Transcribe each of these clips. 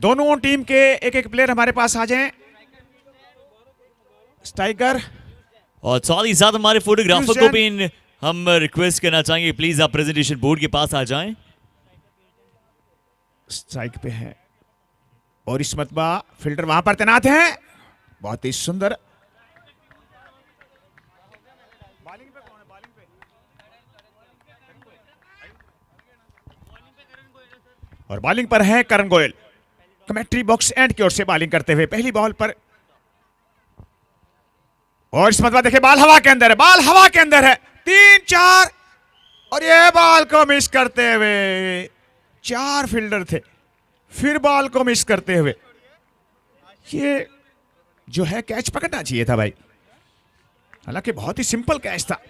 दोनों टीम के एक एक प्लेयर हमारे पास आ जाएं। स्ट्राइकर और साथ ही साथ हमारे फोटोग्राफर को भी हम रिक्वेस्ट करना चाहेंगे, प्लीज आप प्रेजेंटेशन बोर्ड के पास आ जाएं। स्ट्राइक पे है और इस मतबा फील्डर वहां पर तैनात हैं। बहुत ही सुंदर। और बॉलिंग पर है करण गोयल। कमेंट्री बॉक्स एंड की ओर से बॉलिंग करते हुए पहली बॉल पर। और इस मतबा देखिए बॉल हवा के अंदर है, बॉल हवा के अंदर है। 3-4 और ये बॉल को मिस करते हुए 4 फील्डर थे, फिर बॉल को मिस करते हुए। ये जो है कैच पकड़ना चाहिए था भाई, हालांकि बहुत ही सिंपल कैच था।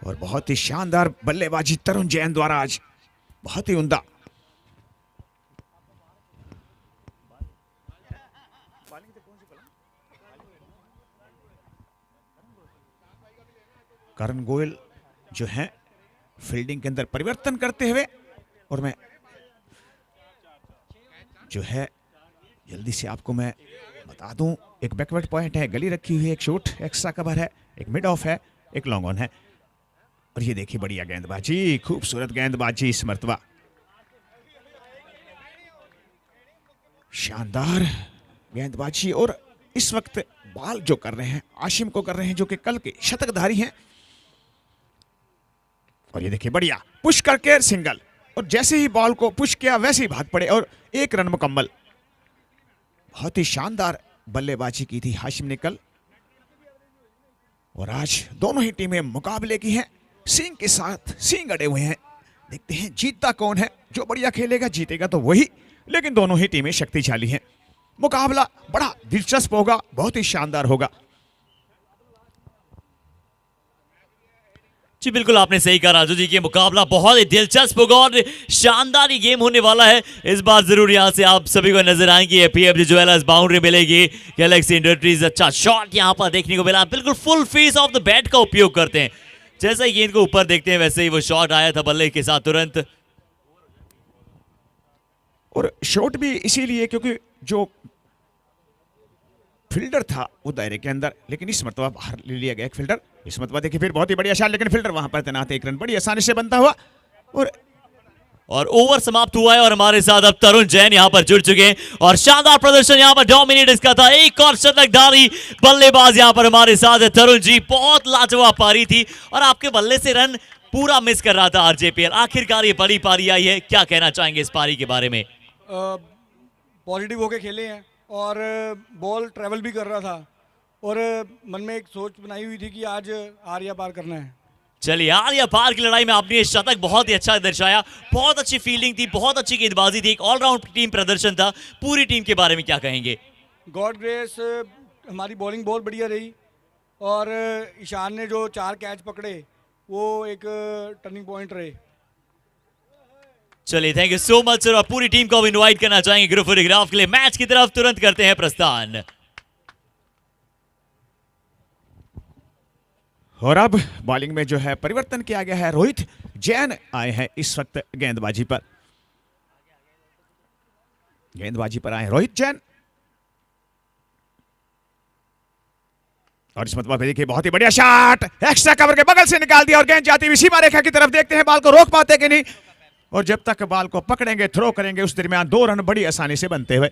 और बहुत ही शानदार बल्लेबाजी तरुण जैन द्वारा आज, बहुत ही उम्दा। करण गोयल जो है फील्डिंग के अंदर परिवर्तन करते हुए, और मैं जो है जल्दी से आपको मैं बता दूं, एक बैकवर्ड पॉइंट है, गली रखी हुई है, एक शॉट एक्स्ट्रा कवर है, एक मिड ऑफ है, एक लॉन्ग ऑन है। और ये देखिए बढ़िया गेंदबाजी, खूबसूरत गेंदबाजी इस मर्तबा, शानदार गेंदबाजी। और इस वक्त बॉल जो कर रहे हैं आशिम को कर रहे हैं, जो कि कल के शतकधारी हैं। और ये देखिए बढ़िया पुश करके सिंगल, और जैसे ही बॉल को पुश किया वैसे ही भाग पड़े और 1 रन मुकम्मल। बहुत ही शानदार बल्लेबाजी की थी हाशिम ने कल। और आज दोनों ही टीमें मुकाबले की हैं, सींग के साथ सींग अड़े हुए हैं। देखते हैं जीतता कौन है, जो बढ़िया खेलेगा जीतेगा तो वही, लेकिन दोनों ही टीमें शक्तिशाली हैं। मुकाबला बड़ा दिलचस्प होगा, बहुत ही शानदार होगा। जी बिल्कुल आपने सही कहा राजू जी, कि मुकाबला बहुत ही दिलचस्प होगा और शानदार ये गेम होने वाला है। इस बार जरूर यहाँ से आप सभी को नजर आएंगे पीएफजी ज्वेलर्स बाउंड्री मिलेगी, गैलेक्सी इंडस्ट्रीज अच्छा शॉट यहाँ पर देखने को मिला। बिल्कुल full face of the bat का उपयोग करते हैं, जैसा ही गेंद को ऊपर देखते हैं वैसे ही वो शॉट आया था बल्ले के साथ तुरंत। और शॉट भी इसीलिए क्योंकि जो फील्डर था वो दायरे के अंदर, लेकिन इस मरतबा बाहर ले लिया गया एक फील्डर। इस मरतबा देखिए फिर बहुत ही बढ़िया शॉट, लेकिन फील्डर वहां पर तैनात है, 1 रन बड़ी आसानी से बनता हुआ। और ओवर समाप्त हुआ है और हमारे साथ अब तरुण जैन यहां पर जुड़ चुके हैं और शानदार प्रदर्शन यहां पर डोमिनेट इसका था। एक और शतकधारी बल्लेबाज यहां पर हमारे साथ है तरुण जी, बहुत लाजवाब पारी थी और आपके बल्ले से रन पूरा मिस कर रहा था आरजेपीएल। आखिरकार ये बड़ी पारी आई है, क्या कहना चाहेंगे इस पारी के बारे में? पॉजिटिव होके खेले हैं और बॉल ट्रेवल भी कर रहा था और मन में एक सोच बनाई हुई थी कि आज आर्या पार करना है। चलिए आर्या पार की लड़ाई में आपने शतक बहुत ही अच्छा दर्शाया, बहुत अच्छी फील्डिंग थी, बहुत अच्छी गेंदबाजी थी, एक ऑलराउंड टीम प्रदर्शन था। पूरी टीम के बारे में क्या कहेंगे? गॉड ग्रेस, हमारी बॉलिंग बहुत बढ़िया रही और ईशान ने जो 4 कैच पकड़े वो एक टर्निंग पॉइंट रहे। चलिए thank you so much sir, और पूरी टीम को इनवाइट करना चाहेंगे ग्रुप फोटोग्राफ के लिए। मैच की तरफ तुरंत करते हैं प्रस्थान। और अब बॉलिंग में जो है परिवर्तन किया गया है, रोहित जैन आए हैं इस वक्त गेंदबाजी पर। गेंदबाजी पर आए रोहित जैन और इस मतलब देखिए बहुत ही बढ़िया शॉट, एक्स्ट्रा कवर के बगल से निकाल दिया और गेंद जाती हुई सीमा रेखा की तरफ। देखते हैं बॉल को रोक पाते कि नहीं, और जब तक बॉल को पकड़ेंगे थ्रो करेंगे उस दरमियान 2 रन बड़ी आसानी से बनते हुए।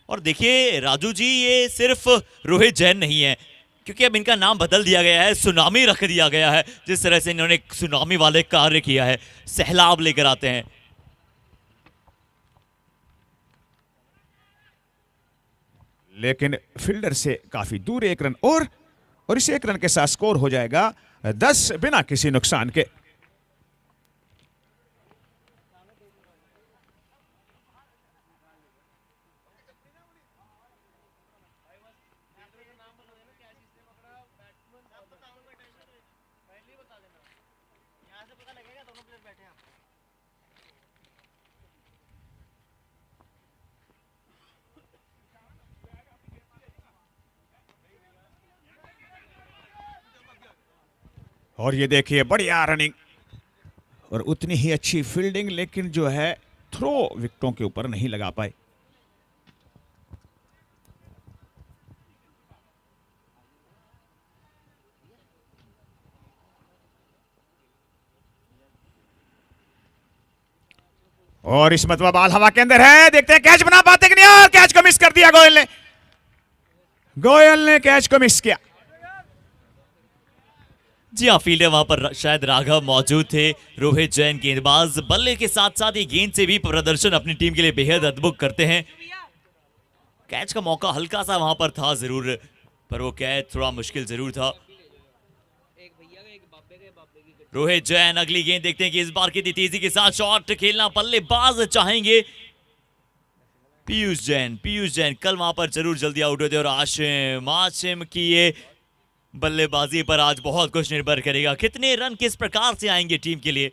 और देखिए राजू जी, ये सिर्फ रोहित जैन नहीं है, क्योंकि अब इनका नाम बदल दिया गया है, सुनामी रख दिया गया है। जिस तरह से इन्होंने सुनामी वाले कार्य किया है, सैलाब लेकर आते हैं। लेकिन फील्डर से काफी दूर 1 रन और इस 1 रन के साथ स्कोर हो जाएगा 10 बिना किसी नुकसान के। और ये देखिए बढ़िया रनिंग और उतनी ही अच्छी फील्डिंग, लेकिन जो है थ्रो विकेटों के ऊपर नहीं लगा पाए। और इस मतवा बाल हवा के अंदर है, देखते हैं कैच बना पाते कि नहीं, और कैच को मिस कर दिया गोयल ने कैच को मिस किया। जी हाँ, फील्डर वहां पर शायद राघव मौजूद थे। रोहित जैन गेंदबाज बल्ले के साथ साथ ये गेंद से भी प्रदर्शन अपनी टीम के लिए बेहद अद्भुत करते हैं। कैच का मौका हल्का सा वहां पर था जरूर, पर वो कैच थोड़ा मुश्किल जरूर था। रोहित जैन अगली गेंद देखते हैं कि इस बार कितनी तेजी के साथ शॉट खेलना बल्लेबाज चाहेंगे। पीयूष जैन कल वहां पर जरूर जल्दी आउट होते, और आशिम की ये बल्लेबाजी पर आज बहुत कुछ निर्भर करेगा, कितने रन किस प्रकार से आएंगे टीम के लिए।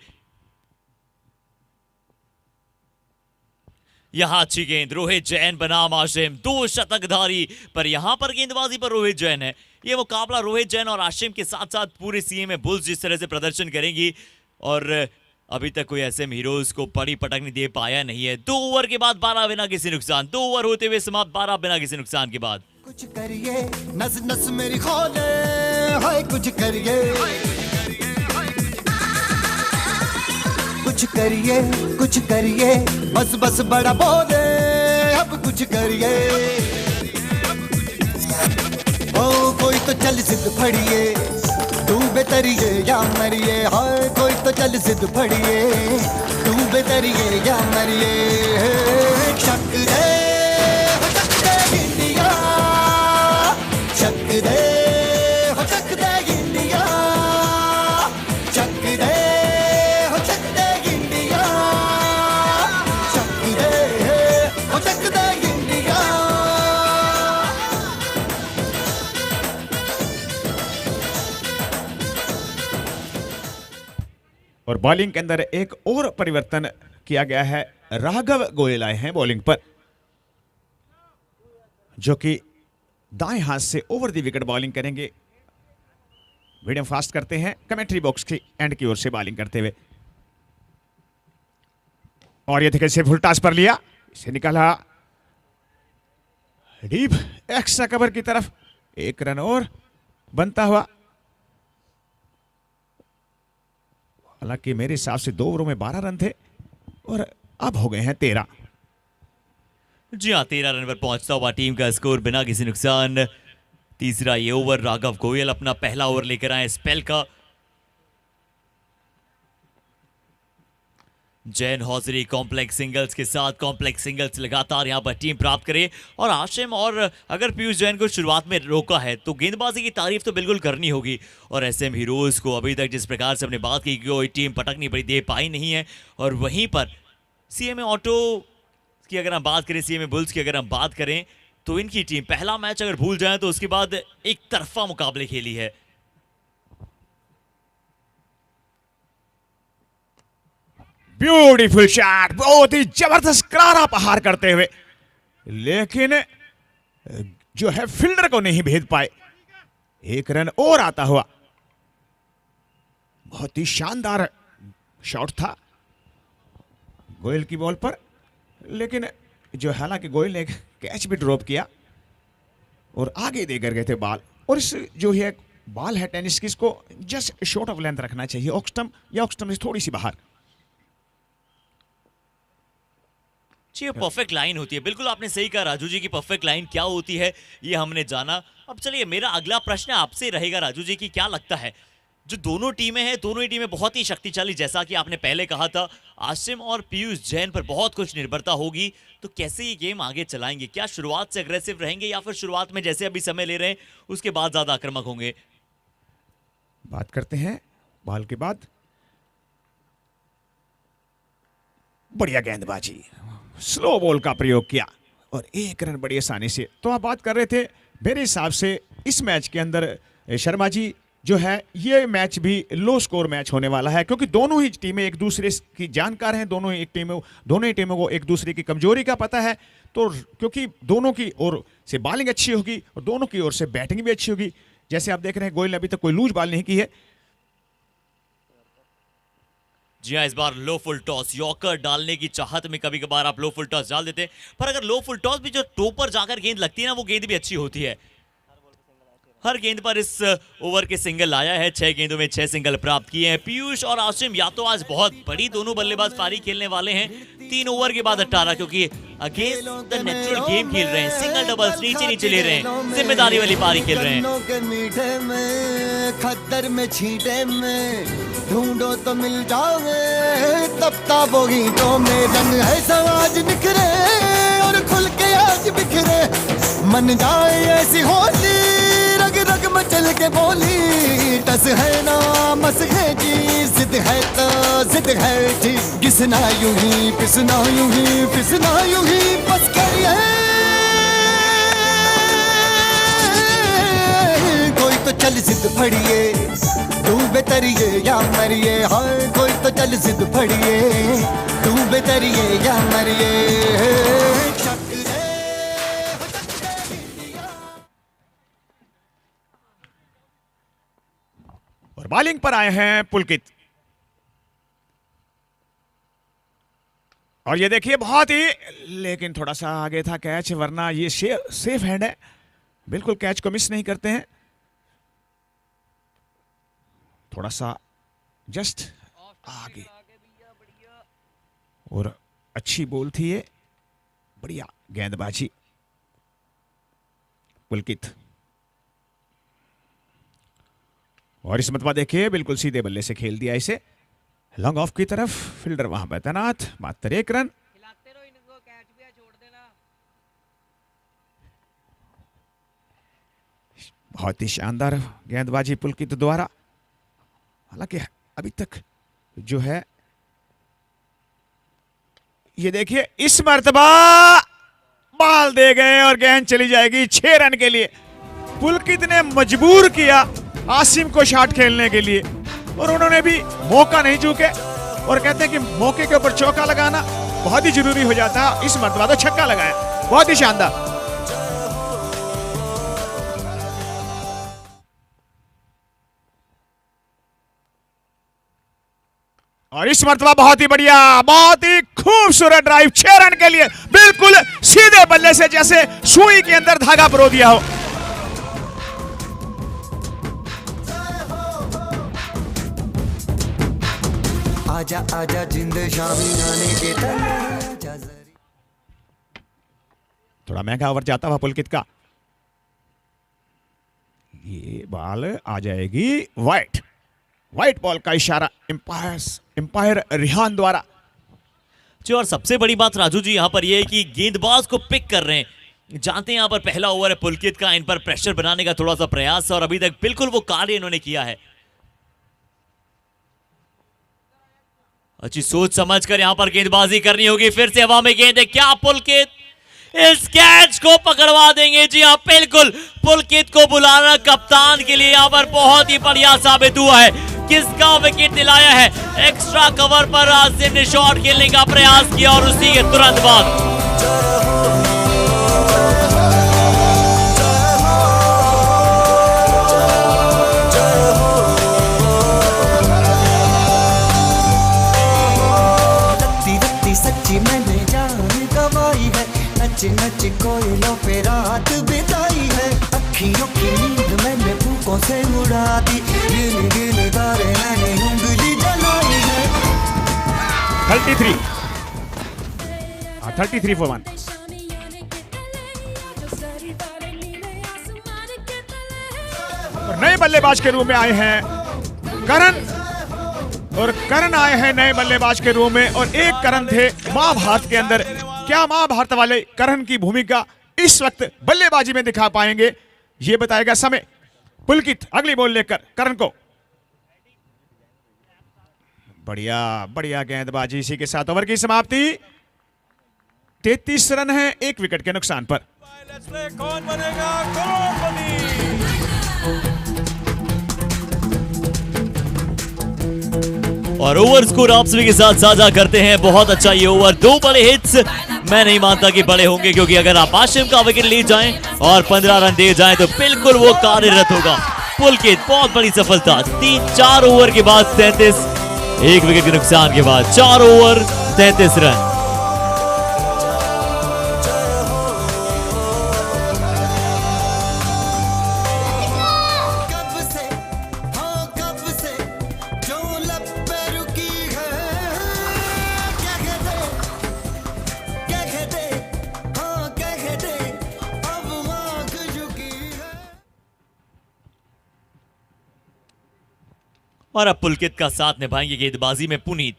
यहां अच्छी गेंद, रोहित जैन बनाम आशिम, 2 शतकधारी, पर यहां पर गेंदबाजी पर रोहित जैन है। ये मुकाबला रोहित जैन और आशिम के साथ साथ पूरे सीएमए बुल्स जिस तरह से प्रदर्शन करेंगी, और अभी तक कोई एसएम हीरोज को बड़ी पटक दे पाया नहीं है। 2 ओवर के बाद 12 बिना किसी नुकसान, 2 ओवर होते हुए समाप्त 12 बिना किसी नुकसान के बाद। कुछ करिए नस नस मेरी खोले, हाय कुछ करिए, कुछ करिए बस बस बड़ा बोले, अब कुछ करिए। ओ कोई तो चल जिद फड़िए, डूबे तरिए या मरिए, हाय कोई तो चल जिद फड़िए, डूबे तरिए या मरिए। शक दे इंडिया, शक दे इंडिया, शक दे इंडिया, शक दे इंडिया। और बॉलिंग के अंदर एक और परिवर्तन किया गया है, राघव गोयल आए हैं बॉलिंग पर, जो कि दाएं हाथ से ओवर द विकेट बॉलिंग करेंगे। मीडियम फास्ट करते हैं कमेंट्री बॉक्स की एंड की ओर से बॉलिंग करते हुए, और ये देखिए से फुल टॉस पर लिया, इसे निकाला डीप एक्स्ट्रा कवर की तरफ, 1 रन और बनता हुआ। हालांकि मेरे हिसाब से 2 ओवरों में 12 रन थे और अब हो गए हैं 13। जी हाँ, 13 रन पर पहुंचता हुआ टीम का स्कोर बिना किसी नुकसान। तीसरा ये ओवर राघव गोयल अपना पहला ओवर लेकर आए स्पेल का। जैन हौजरी कॉम्प्लेक्स सिंगल्स के साथ कॉम्प्लेक्स सिंगल्स लगातार यहां पर टीम प्राप्त करे, और आशिम और अगर पीयूष जैन को शुरुआत में रोका है तो गेंदबाजी की तारीफ तो बिल्कुल करनी होगी। और एसएम हीरोज को अभी तक जिस प्रकार से हमने बात की कि कोई टीम पटकनी बड़ी दे पाई नहीं है, और वहीं पर सीएमए ऑटो की अगर हम बात करें, सीएमए बुल्स की अगर हम बात करें, तो इनकी टीम पहला मैच अगर भूल जाए तो उसके बाद एक तरफा मुकाबले खेली है। ब्यूटीफुल शॉट, बहुत ही जबरदस्त करारा प्रहार करते हुए, लेकिन जो है फील्डर को नहीं भेद पाए। 1 रन और आता हुआ, बहुत ही शानदार शॉट था गोयल की बॉल पर, लेकिन जो हालांकि गोयल ने एक कैच भी ड्रॉप किया और आगे देकर गए थे बॉल। और इस जो है बॉल है टेनिस की, इसको जस्ट शॉर्ट ऑफ लेंथ रखना चाहिए, ऑक्स्टम या ऑक्स्टम से थोड़ी सी बाहर। जी, परफेक्ट लाइन होती है, बिल्कुल आपने सही कहा राजू जी की परफेक्ट लाइन क्या होती है ये हमने जाना। अब चलिए मेरा अगला प्रश्न आपसे रहेगा राजू जी की, क्या लगता है जो दोनों टीमें हैं, दोनों ही टीमें बहुत ही शक्तिशाली, जैसा कि आपने पहले कहा था आसिम और पीयूष जैन पर बहुत कुछ निर्भरता होगी, तो कैसे ये गेम आगे चलाएंगे? क्या शुरुआत से अग्रेसिव रहेंगे या फिर शुरुआत में जैसे अभी समय ले रहे हैं उसके बाद ज्यादा आक्रामक होंगे? बात करते हैं बॉल के बाद, बढ़िया गेंदबाजी, स्लो बॉल का प्रयोग किया और 1 रन बड़ी आसानी से। तो आप बात कर रहे थे, मेरे हिसाब से इस मैच के अंदर शर्मा जी जो है ये मैच भी लो स्कोर मैच होने वाला है, क्योंकि दोनों ही टीमें एक दूसरे की जानकार हैं, दोनों ही टीमों को एक दूसरे की कमजोरी का पता है। तो क्योंकि दोनों की ओर से बॉलिंग अच्छी होगी और दोनों की ओर से बैटिंग भी अच्छी होगी। जैसे आप देख रहे हैं गोयल ने अभी तक कोई लूज बॉल नहीं की है, जी हाँ, इस बार लो फुल टॉस, यॉर्कर डालने की चाहत में कभी कभार आप लो फुल टॉस डाल देते हैं, पर अगर लो फुल टॉस भी जो टॉप पर जाकर गेंद लगती है ना, वो गेंद भी अच्छी होती है। हर गेंद पर इस ओवर के सिंगल आया है, 6 गेंदों में 6 सिंगल प्राप्त किए हैं। पीयूष और आसिम या तो आज बहुत बड़ी दोनों बल्लेबाज पारी खेलने वाले हैं 3 ओवर के बाद 18, क्योंकि अगेंस्ट द नेचुरल गेम खेल रहे हैं, सिंगल डबल्स नीचे नीचे ले रहे हैं, जिम्मेदारी वाली पारी खेल रहे हैं। के मीठे में खद्दर में छींटे में ढूंढो तो मिल जाओगे, तब ताबो गीतों में रंग है समाज निखरे और खुल के आज बिखरे, मन जाए ऐसी होली रग रग मचल के बोली, टस है ना मस है जी, जिद है तो जिद है जी, घिसना यूं ही पिसना यूं ही पिसना यूं ही बस करिए, कोई तो चल जिद फड़िए, तू बेतरिए या मरिए, हाय कोई तो चल जिद फड़िए, तू बेतरिए या मरिए। और बॉलिंग पर आए हैं पुलकित, और ये देखिए बहुत ही, लेकिन थोड़ा सा आगे था कैच, वरना ये सेफ हैंड है, बिल्कुल कैच को मिस नहीं करते हैं, थोड़ा सा जस्ट आगे, और अच्छी बॉल थी ये, बढ़िया गेंदबाजी पुलकित। और इस मतबा देखिए बिल्कुल सीधे बल्ले से खेल दिया इसे लॉन्ग ऑफ की तरफ, फील्डर वहां पर तैनात, मात्र 1 रन। बहुत ही शानदार गेंदबाजी पुलकित द्वारा, हालांकि अभी तक जो है ये देखिए इस मर्तबा बाल दे गए और गेंद चली जाएगी 6 रन के लिए। पुलकित ने मजबूर किया आसिम को शॉट खेलने के लिए, और उन्होंने भी मौका नहीं चूके, और कहते हैं कि मौके के ऊपर चौका लगाना बहुत ही जरूरी हो जाता है, इस मर्तबा तो छक्का लगाया, बहुत ही शानदार। और इस मर्तबा बहुत ही बढ़िया, बहुत ही खूबसूरत ड्राइव 6 रन के लिए, बिल्कुल सीधे बल्ले से जैसे सुई के अंदर धागा परो दिया हो। आजा आजा जिंद शामी नाने के तले, थोड़ा महंगा ओवर जाता हुआ पुलकित का, ये बॉल आ जाएगी वाइट, व्हाइट बॉल का इशारा एम्पायर रिहान द्वारा। जी, और सबसे बड़ी बात राजू जी यहाँ पर ये है कि गेंदबाज को पिक कर रहे हैं, जानते हैं यहाँ पर पहला ओवर है पुलकित का, इन पर प्रेशर बनाने का थोड़ा सा प्रयास है, और अभी तक बिल्कुल वो कार्य इन्होंने किया है। अच्छी सोच समझकर यहाँ पर गेंदबाजी करनी होगी, फिर से हवा में गेंद है, क्या पुलकित इस कैच को पकड़वा देंगे? जी हाँ, बिल्कुल पुलकित को बुलाना कप्तान के लिए यहाँ पर बहुत ही बढ़िया साबित हुआ है। किसका विकेट दिलाया है? एक्स्ट्रा कवर पर आसिम ने शॉट खेलने का प्रयास किया और उसी के तुरंत बाद सच्ची मैंने जान गवाई है, नच नच कोयलों पे रात बिताई है, अखियों की नींद मैंने फूकों से उड़ा दी, गिन गिन तारे मैंने उंगली जलाई है। 33 for 1। और नए बल्लेबाज के रूप में आए हैं करण, और करण आए हैं नए बल्लेबाज के रूप में, और एक करण थे महाभारत के अंदर। क्या महाभारत वाले करण की भूमिका इस वक्त बल्लेबाजी में दिखा पाएंगे, ये बताएगा समय। पुलकित अगली बॉल लेकर करण को, बढ़िया बढ़िया गेंदबाजी, इसी के साथ ओवर की समाप्ति। 33 रन है 1 विकेट के नुकसान पर। कौन बनेगा करोड़पति? और ओवर स्कोर आप सभी के साथ साझा करते हैं। बहुत अच्छा ये ओवर, 2 बड़े हिट्स। मैं नहीं मानता कि बड़े होंगे, क्योंकि अगर आप आसिम का विकेट ले जाएं और 15 रन दे जाएं तो बिल्कुल वो कार्यरत होगा। पुलकित बहुत बड़ी सफलता, 3-4 ओवर के बाद 37 एक विकेट के नुकसान के बाद 4 ओवर 33 रन। कब से हाँ कब से जो लब पे रुकी है, क्या कहते हाँ क्या कहते अब आँख झुकी है। और अब पुलकित का साथ निभाएंगे गेंदबाजी में पुनीत।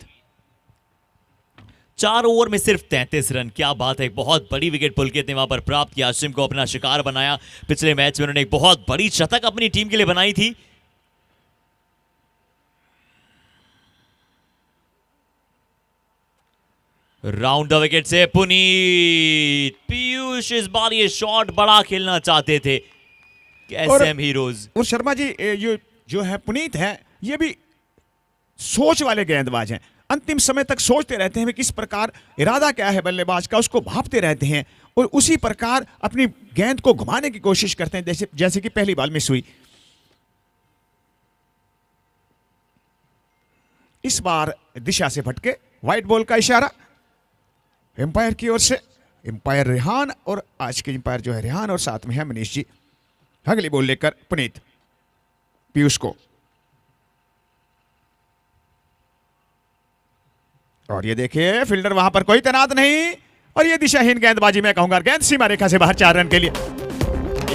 4 ओवर में सिर्फ 33 रन, क्या बात है। बहुत बड़ी विकेट पुलकित ने वहां पर प्राप्त किया, हाशिम को अपना शिकार बनाया। पिछले मैच में उन्होंने एक बहुत बड़ी शतक अपनी टीम के लिए बनाई थी। राउंड द विकेट से पुनीत। पीयूष इस बार ये शॉट बड़ा खेलना चाहते थे एसएम हीरोज। और शर्मा जी ये जो है पुनीत है, ये भी सोच वाले गेंदबाज हैं। अंतिम समय तक सोचते रहते हैं कि किस प्रकार इरादा क्या है बल्लेबाज का, उसको भांपते रहते हैं और उसी प्रकार अपनी गेंद को घुमाने की कोशिश करते हैं, जैसे कि पहली बॉल मिस हुई। इस बार दिशा से भटके, वाइट बॉल का इशारा एम्पायर की ओर से। एम्पायर रेहान, और आज के एम्पायर जो है रेहान और साथ में है मनीष जी। अगली बॉल लेकर पुनीत पीयूष को, और ये देखिए फील्डर वहां पर कोई तैनात नहीं, और ये दिशाहीन गेंदबाजी मैं कहूंगा। गेंद सीमा रेखा से बाहर 4 रन के लिए।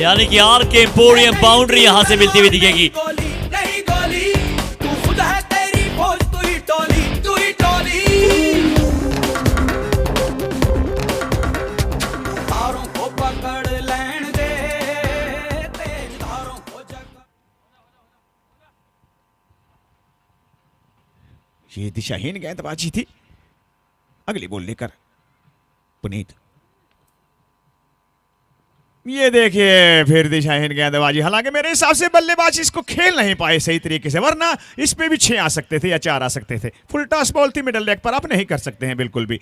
यानी कि आर के एम्पोरियम बाउंड्री यहां से मिलती हुई दिखेगी। गोली नहीं गोली, तू खुद है तेरी फौज, तू ही टोली, तू ही टोली। तारों को पकड़ लेन दे, तेज धारों को जगा। ये दिशाहीन गेंदबाजी थी। अगली बॉल लेकर पुनीत, ये देखिए फिर दिशाहीन गेंदबाजी। हालांकि मेरे हिसाब से बल्लेबाज इसको खेल नहीं पाए सही तरीके से, वरना इस पे भी 6 आ सकते थे या 4 आ सकते थे। फुल टॉस बॉल थी मिडल लेग पर, आप नहीं कर सकते हैं बिल्कुल भी।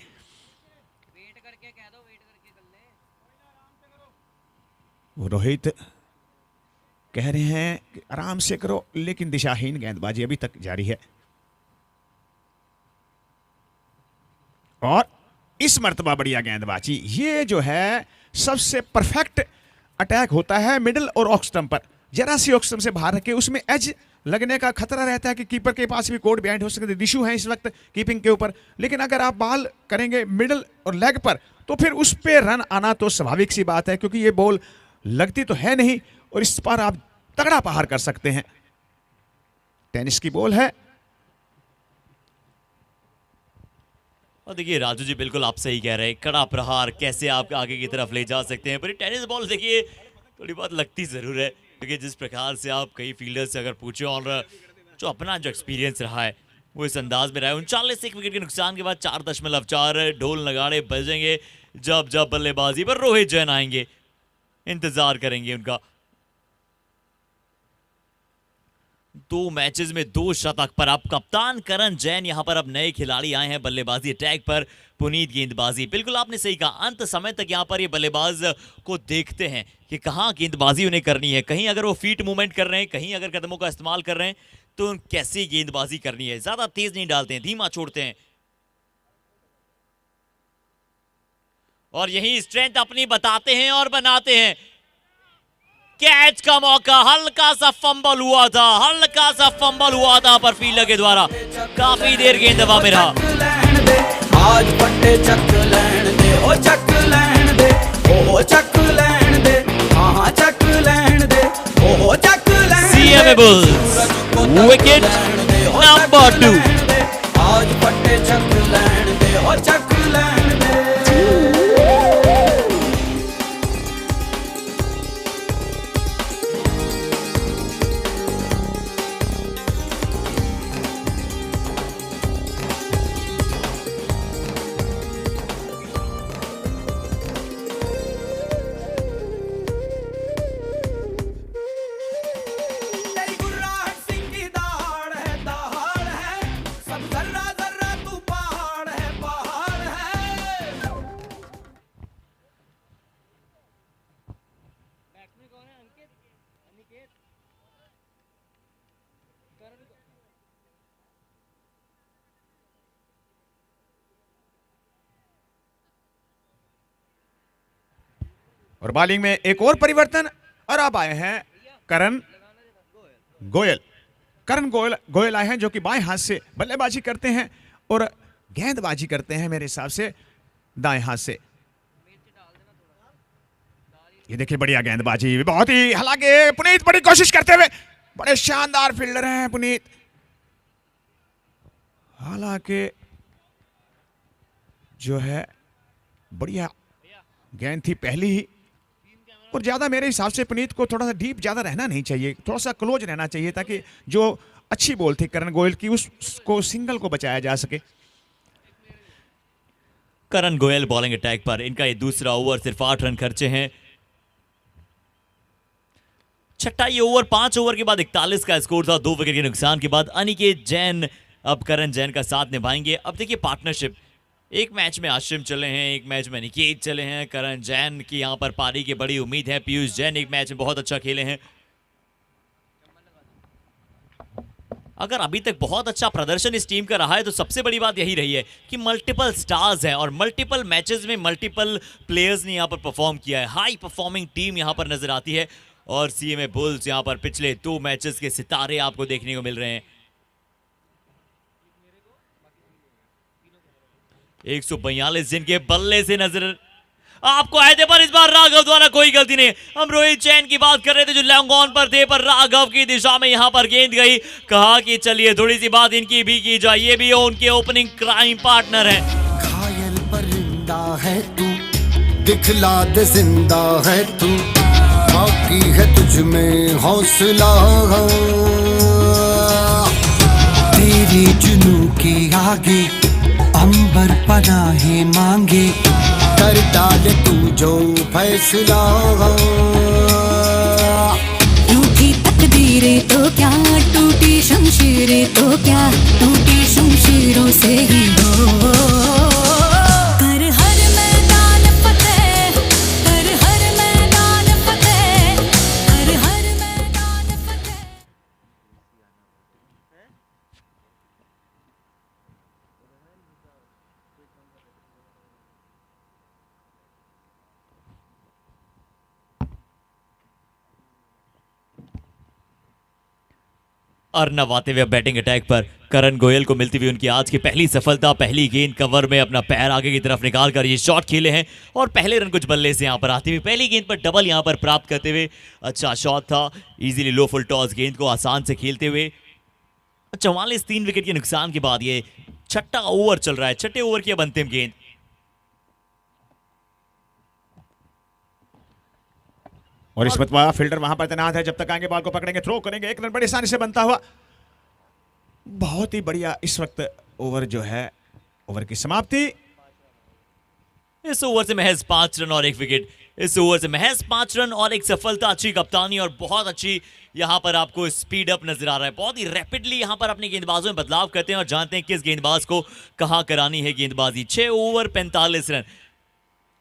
रोहित कह रहे हैं कि आराम से करो, लेकिन दिशाहीन गेंदबाजी अभी तक जारी है। और इस मर्तबा बढ़िया गेंदबाजी, ये जो है सबसे परफेक्ट अटैक होता है मिडिल और ऑफ स्टंप पर। जरा सी ऑफ स्टंप से बाहर रखे, उसमें एज लगने का खतरा रहता है कि कीपर के पास भी कोड बिहाइंड हो सकते हैं। दिशु है इस वक्त कीपिंग के ऊपर, लेकिन अगर आप बॉल करेंगे मिडिल और लेग पर तो फिर उस पर रन आना तो स्वाभाविक सी बात है, क्योंकि ये बॉल लगती तो है नहीं और इस पर आप तगड़ा प्रहार कर सकते हैं। टेनिस की बॉल है। और देखिए राजू जी बिल्कुल आप सही कह रहे हैं, कड़ा प्रहार कैसे आप आगे की तरफ ले जा सकते हैं। पर टेनिस बॉल देखिए थोड़ी बहुत लगती जरूर है, क्योंकि जिस प्रकार से आप कई फील्डर से अगर पूछे और जो अपना जो एक्सपीरियंस रहा है वो इस अंदाज में रहा है। 39 एक विकेट के नुकसान के बाद 4.4 ढोल नगाड़े बजेंगे जब जब बल्लेबाजी पर रोहित जैन आएंगे। इंतजार करेंगे उनका। 2 मैचेस में 2 शतक पर अब कप्तान करण जैन यहां पर अब नए खिलाड़ी आए हैं बल्लेबाजी अटैक पर। पुनीत गेंदबाजी, बिल्कुल आपने सही कहा, अंत समय तक यहां पर ये बल्लेबाज को देखते हैं कि कहां गेंदबाजी उन्हें करनी है। कहीं अगर वो फीट मूवमेंट कर रहे हैं, कहीं अगर कदमों का इस्तेमाल कर रहे हैं, तो कैसी गेंदबाजी करनी है। ज्यादा तेज नहीं डालते हैं, धीमा छोड़ते हैं, और यही स्ट्रेंथ अपनी बताते हैं और बनाते हैं। कैच का मौका, हल्का सा फंबल हुआ था, पर फील्डर के द्वारा काफी देर गेंद हवा में रहा। आज पट्टे चक लैन दे, ओ चक लैन दे, ओ चक लैन दे, हाँ चक लैन दे, ओ चक लैन दे। CMA Bulls, wicket number 2। आज पट्टे चक लैन दे, ओ चक लैन दे। तेरी गुर्राहट सिंह की दहाड़ है, और बॉलिंग में एक और परिवर्तन, और अब आए हैं करण गोयल। करण गोयल आए हैं जो कि बाएं हाथ से बल्लेबाजी करते हैं और गेंदबाजी करते हैं मेरे हिसाब से दाएं हाथ से। ये देखिए बढ़िया गेंदबाजी, बहुत ही, हालांकि पुनीत बड़ी कोशिश करते हुए, बड़े शानदार फील्डर हैं पुनीत। हालांकि जो है बढ़िया गेंद थी पहली ही, और ज्यादा मेरे हिसाब से पुनीत को थोड़ा सा डीप ज्यादा रहना नहीं चाहिए, थोड़ा सा क्लोज रहना चाहिए ताकि जो अच्छी बॉल थी करण गोयल की उसको सिंगल को बचाया जा सके। करण गोयल बॉलिंग अटैक पर, इनका ये दूसरा ओवर, सिर्फ 8 रन खर्चे हैं। छठा ये ओवर, 5 ओवर के बाद 41 का स्कोर था, 2 विकेट के नुकसान के बाद। अनिकेत जैन अब करण जैन का साथ निभाएंगे। अब देखिए पार्टनरशिप, एक मैच में आशिम चले हैं, एक मैच में अनिकेत चले हैं, करण जैन की यहां पर पारी की बड़ी उम्मीद है। पीयूष जैन एक मैच में बहुत अच्छा खेले हैं। अगर अभी तक बहुत अच्छा प्रदर्शन इस टीम का रहा है तो सबसे बड़ी बात यही रही है कि मल्टीपल स्टार्स हैं और मल्टीपल मैचेस में मल्टीपल प्लेयर्स ने यहां पर परफॉर्म किया है। हाई परफॉर्मिंग टीम यहां पर नजर आती है और सीएमए बुल्स यहां पर पिछले 2 मैचेस के सितारे आपको देखने को मिल रहे हैं। 142 जिनके बल्ले से नजर आपको आए थे, पर इस बार राघव द्वारा कोई गलती नहीं। हम रोहित जैन की बात कर रहे थे जो लॉन्ग ऑन पर थे, पर राघव की दिशा में यहां पर गेंद गई। कहा कि चलिए थोड़ी सी बात इनकी भी की जाए, ये भी उनके ओपनिंग क्राइम पार्टनर हैं। घायल परिंदा है तू, दिखला दे जिंदा है तू, बाकी है तुझ में हौसला, तेरे जुनू के आगे अंबर पनाहे मांगे, कर डाले तू जो फैसला। रूठी तकदीरें तो क्या, टूटी शमशीरें तो क्या, टूटी शमशीरों से ही हो। कर हर मैदान फतेह, कर हर मैदान फतेह, कर हर मैदान फतेह। अर्नव आते हुए बैटिंग अटैक पर, करण गोयल को मिलती हुई उनकी आज की पहली सफलता। पहली गेंद कवर में अपना पैर आगे की तरफ निकाल कर ये शॉट खेले हैं और पहले रन कुछ बल्ले से यहां पर आते हुए पहली गेंद पर डबल यहां पर प्राप्त करते हुए अच्छा शॉट था। इजीली लो फुल टॉस गेंद को आसान से खेलते हुए 44 3 विकेट के नुकसान के बाद ये छठा ओवर चल रहा है, छठे ओवर की अब अंतिम गेंद। और इस मतवा फील्डर वहां पर तैनात है, जब तक आएंगे बॉल को पकड़ेंगे, थ्रो करेंगे, 1 रन बड़ी आसानी से बनता हुआ। बहुत ही बढ़िया इस वक्त ओवर जो है, ओवर की समाप्ति। इस ओवर से महज 5 रन और 1 विकेट। इस ओवर से महज 5 रन और एक सफलता। अच्छी कप्तानी और बहुत अच्छी यहां पर आपको स्पीड अप नजर आ रहा है। बहुत ही रैपिडली यहां पर अपने गेंदबाजों में बदलाव करते हैं और जानते हैं किस गेंदबाज को कहां करानी है गेंदबाजी। 6 over 45 run.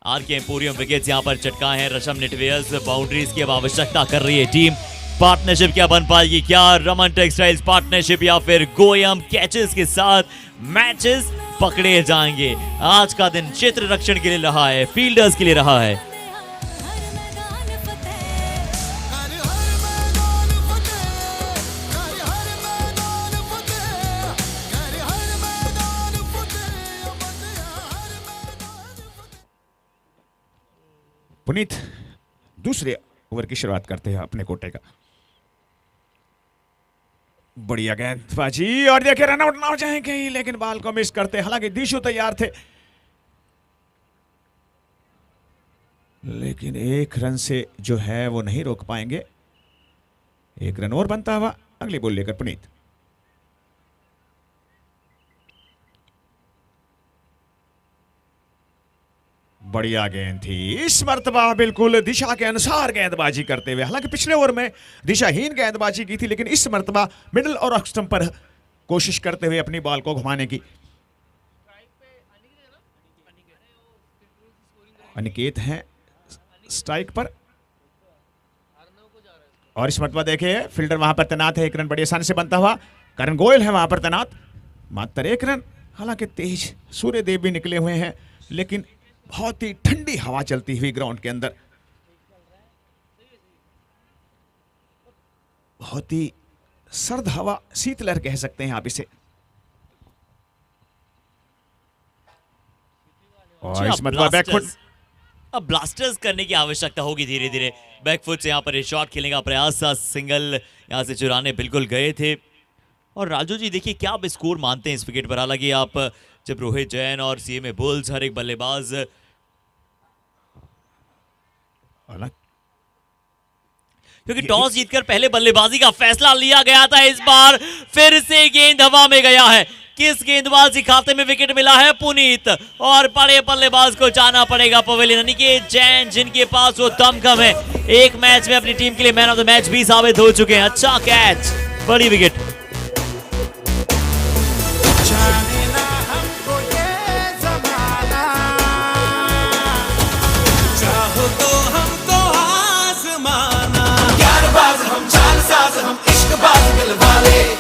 RK emporium wickets यहां पर चटकाए हैं। रशम निटवेयर्स बाउंड्रीज की अब आवश्यकता कर रही है टीम। पार्टनरशिप क्या बन पाएगी, क्या रमन टेक्सटाइल्स पार्टनरशिप या फिर गोयम कैचेस के साथ मैचेस पकड़े जाएंगे। आज का दिन क्षेत्र रक्षण के लिए रहा है, फील्डर्स के लिए रहा है। पुनीत दूसरे ओवर की शुरुआत करते हैं अपने कोटे का। बढ़िया गेंदबाजी और देखिए रन आउट ना हो जाएंगे, लेकिन बॉल को मिस करते। हालांकि दिशु तैयार थे, लेकिन 1 रन से जो है वो नहीं रोक पाएंगे। 1 रन और बनता हुआ अगली बॉल लेकर पुनीत। बढ़िया गेंद थी इस मर्तबा, बिल्कुल दिशा के अनुसार गेंदबाजी करते हुए। हालांकि पिछले ओवर में दिशाहीन गेंदबाजी की थी, लेकिन इस मर्तबा मिडिल और ऑफ स्टंप पर कोशिश करते हुए अपनी बॉल को घुमाने की। अनिकेत हैं स्ट्राइक पर और इस मर्तबा देखिए फील्डर वहां पर तैनात है। 1 रन बड़ी आसानी से बनता हुआ। करण गोयल है वहां पर तैनात, मात्र 1 रन। हालांकि तेज सूर्यदेव भी निकले हुए हैं, लेकिन बहुत ही ठंडी हवा चलती हुई ग्राउंड के अंदर। बहुत ही सर्द हवा, शीतलहर कह सकते हैं आप इसे। और इस मरतबा बैकफुट, अब ब्लास्टर्स करने की आवश्यकता होगी धीरे धीरे। बैकफुट से यहाँ पर शॉट खेलने का प्रयास था, सिंगल यहाँ से चुराने बिल्कुल गए थे। और राजू जी देखिए क्या आप स्कोर मानते हैं इस विकेट पर? हालांकि आप जब रोहित जैन और सीएमए बुल्स हर एक बल्लेबाज क्योंकि टॉस जीतकर पहले बल्लेबाजी का फैसला लिया गया था, इस बार फिर से गेंद हवा में गया है। किस गेंदबाज के खाते में विकेट मिला है? पुनीत। और बड़े बल्लेबाज को जाना पड़ेगा पवेलियन, यानी कि जैन जिनके पास वो दमखम है, एक मैच में अपनी टीम के लिए मैन ऑफ द मैच भी साबित हो चुके हैं। अच्छा कैच, बड़ी विकेट।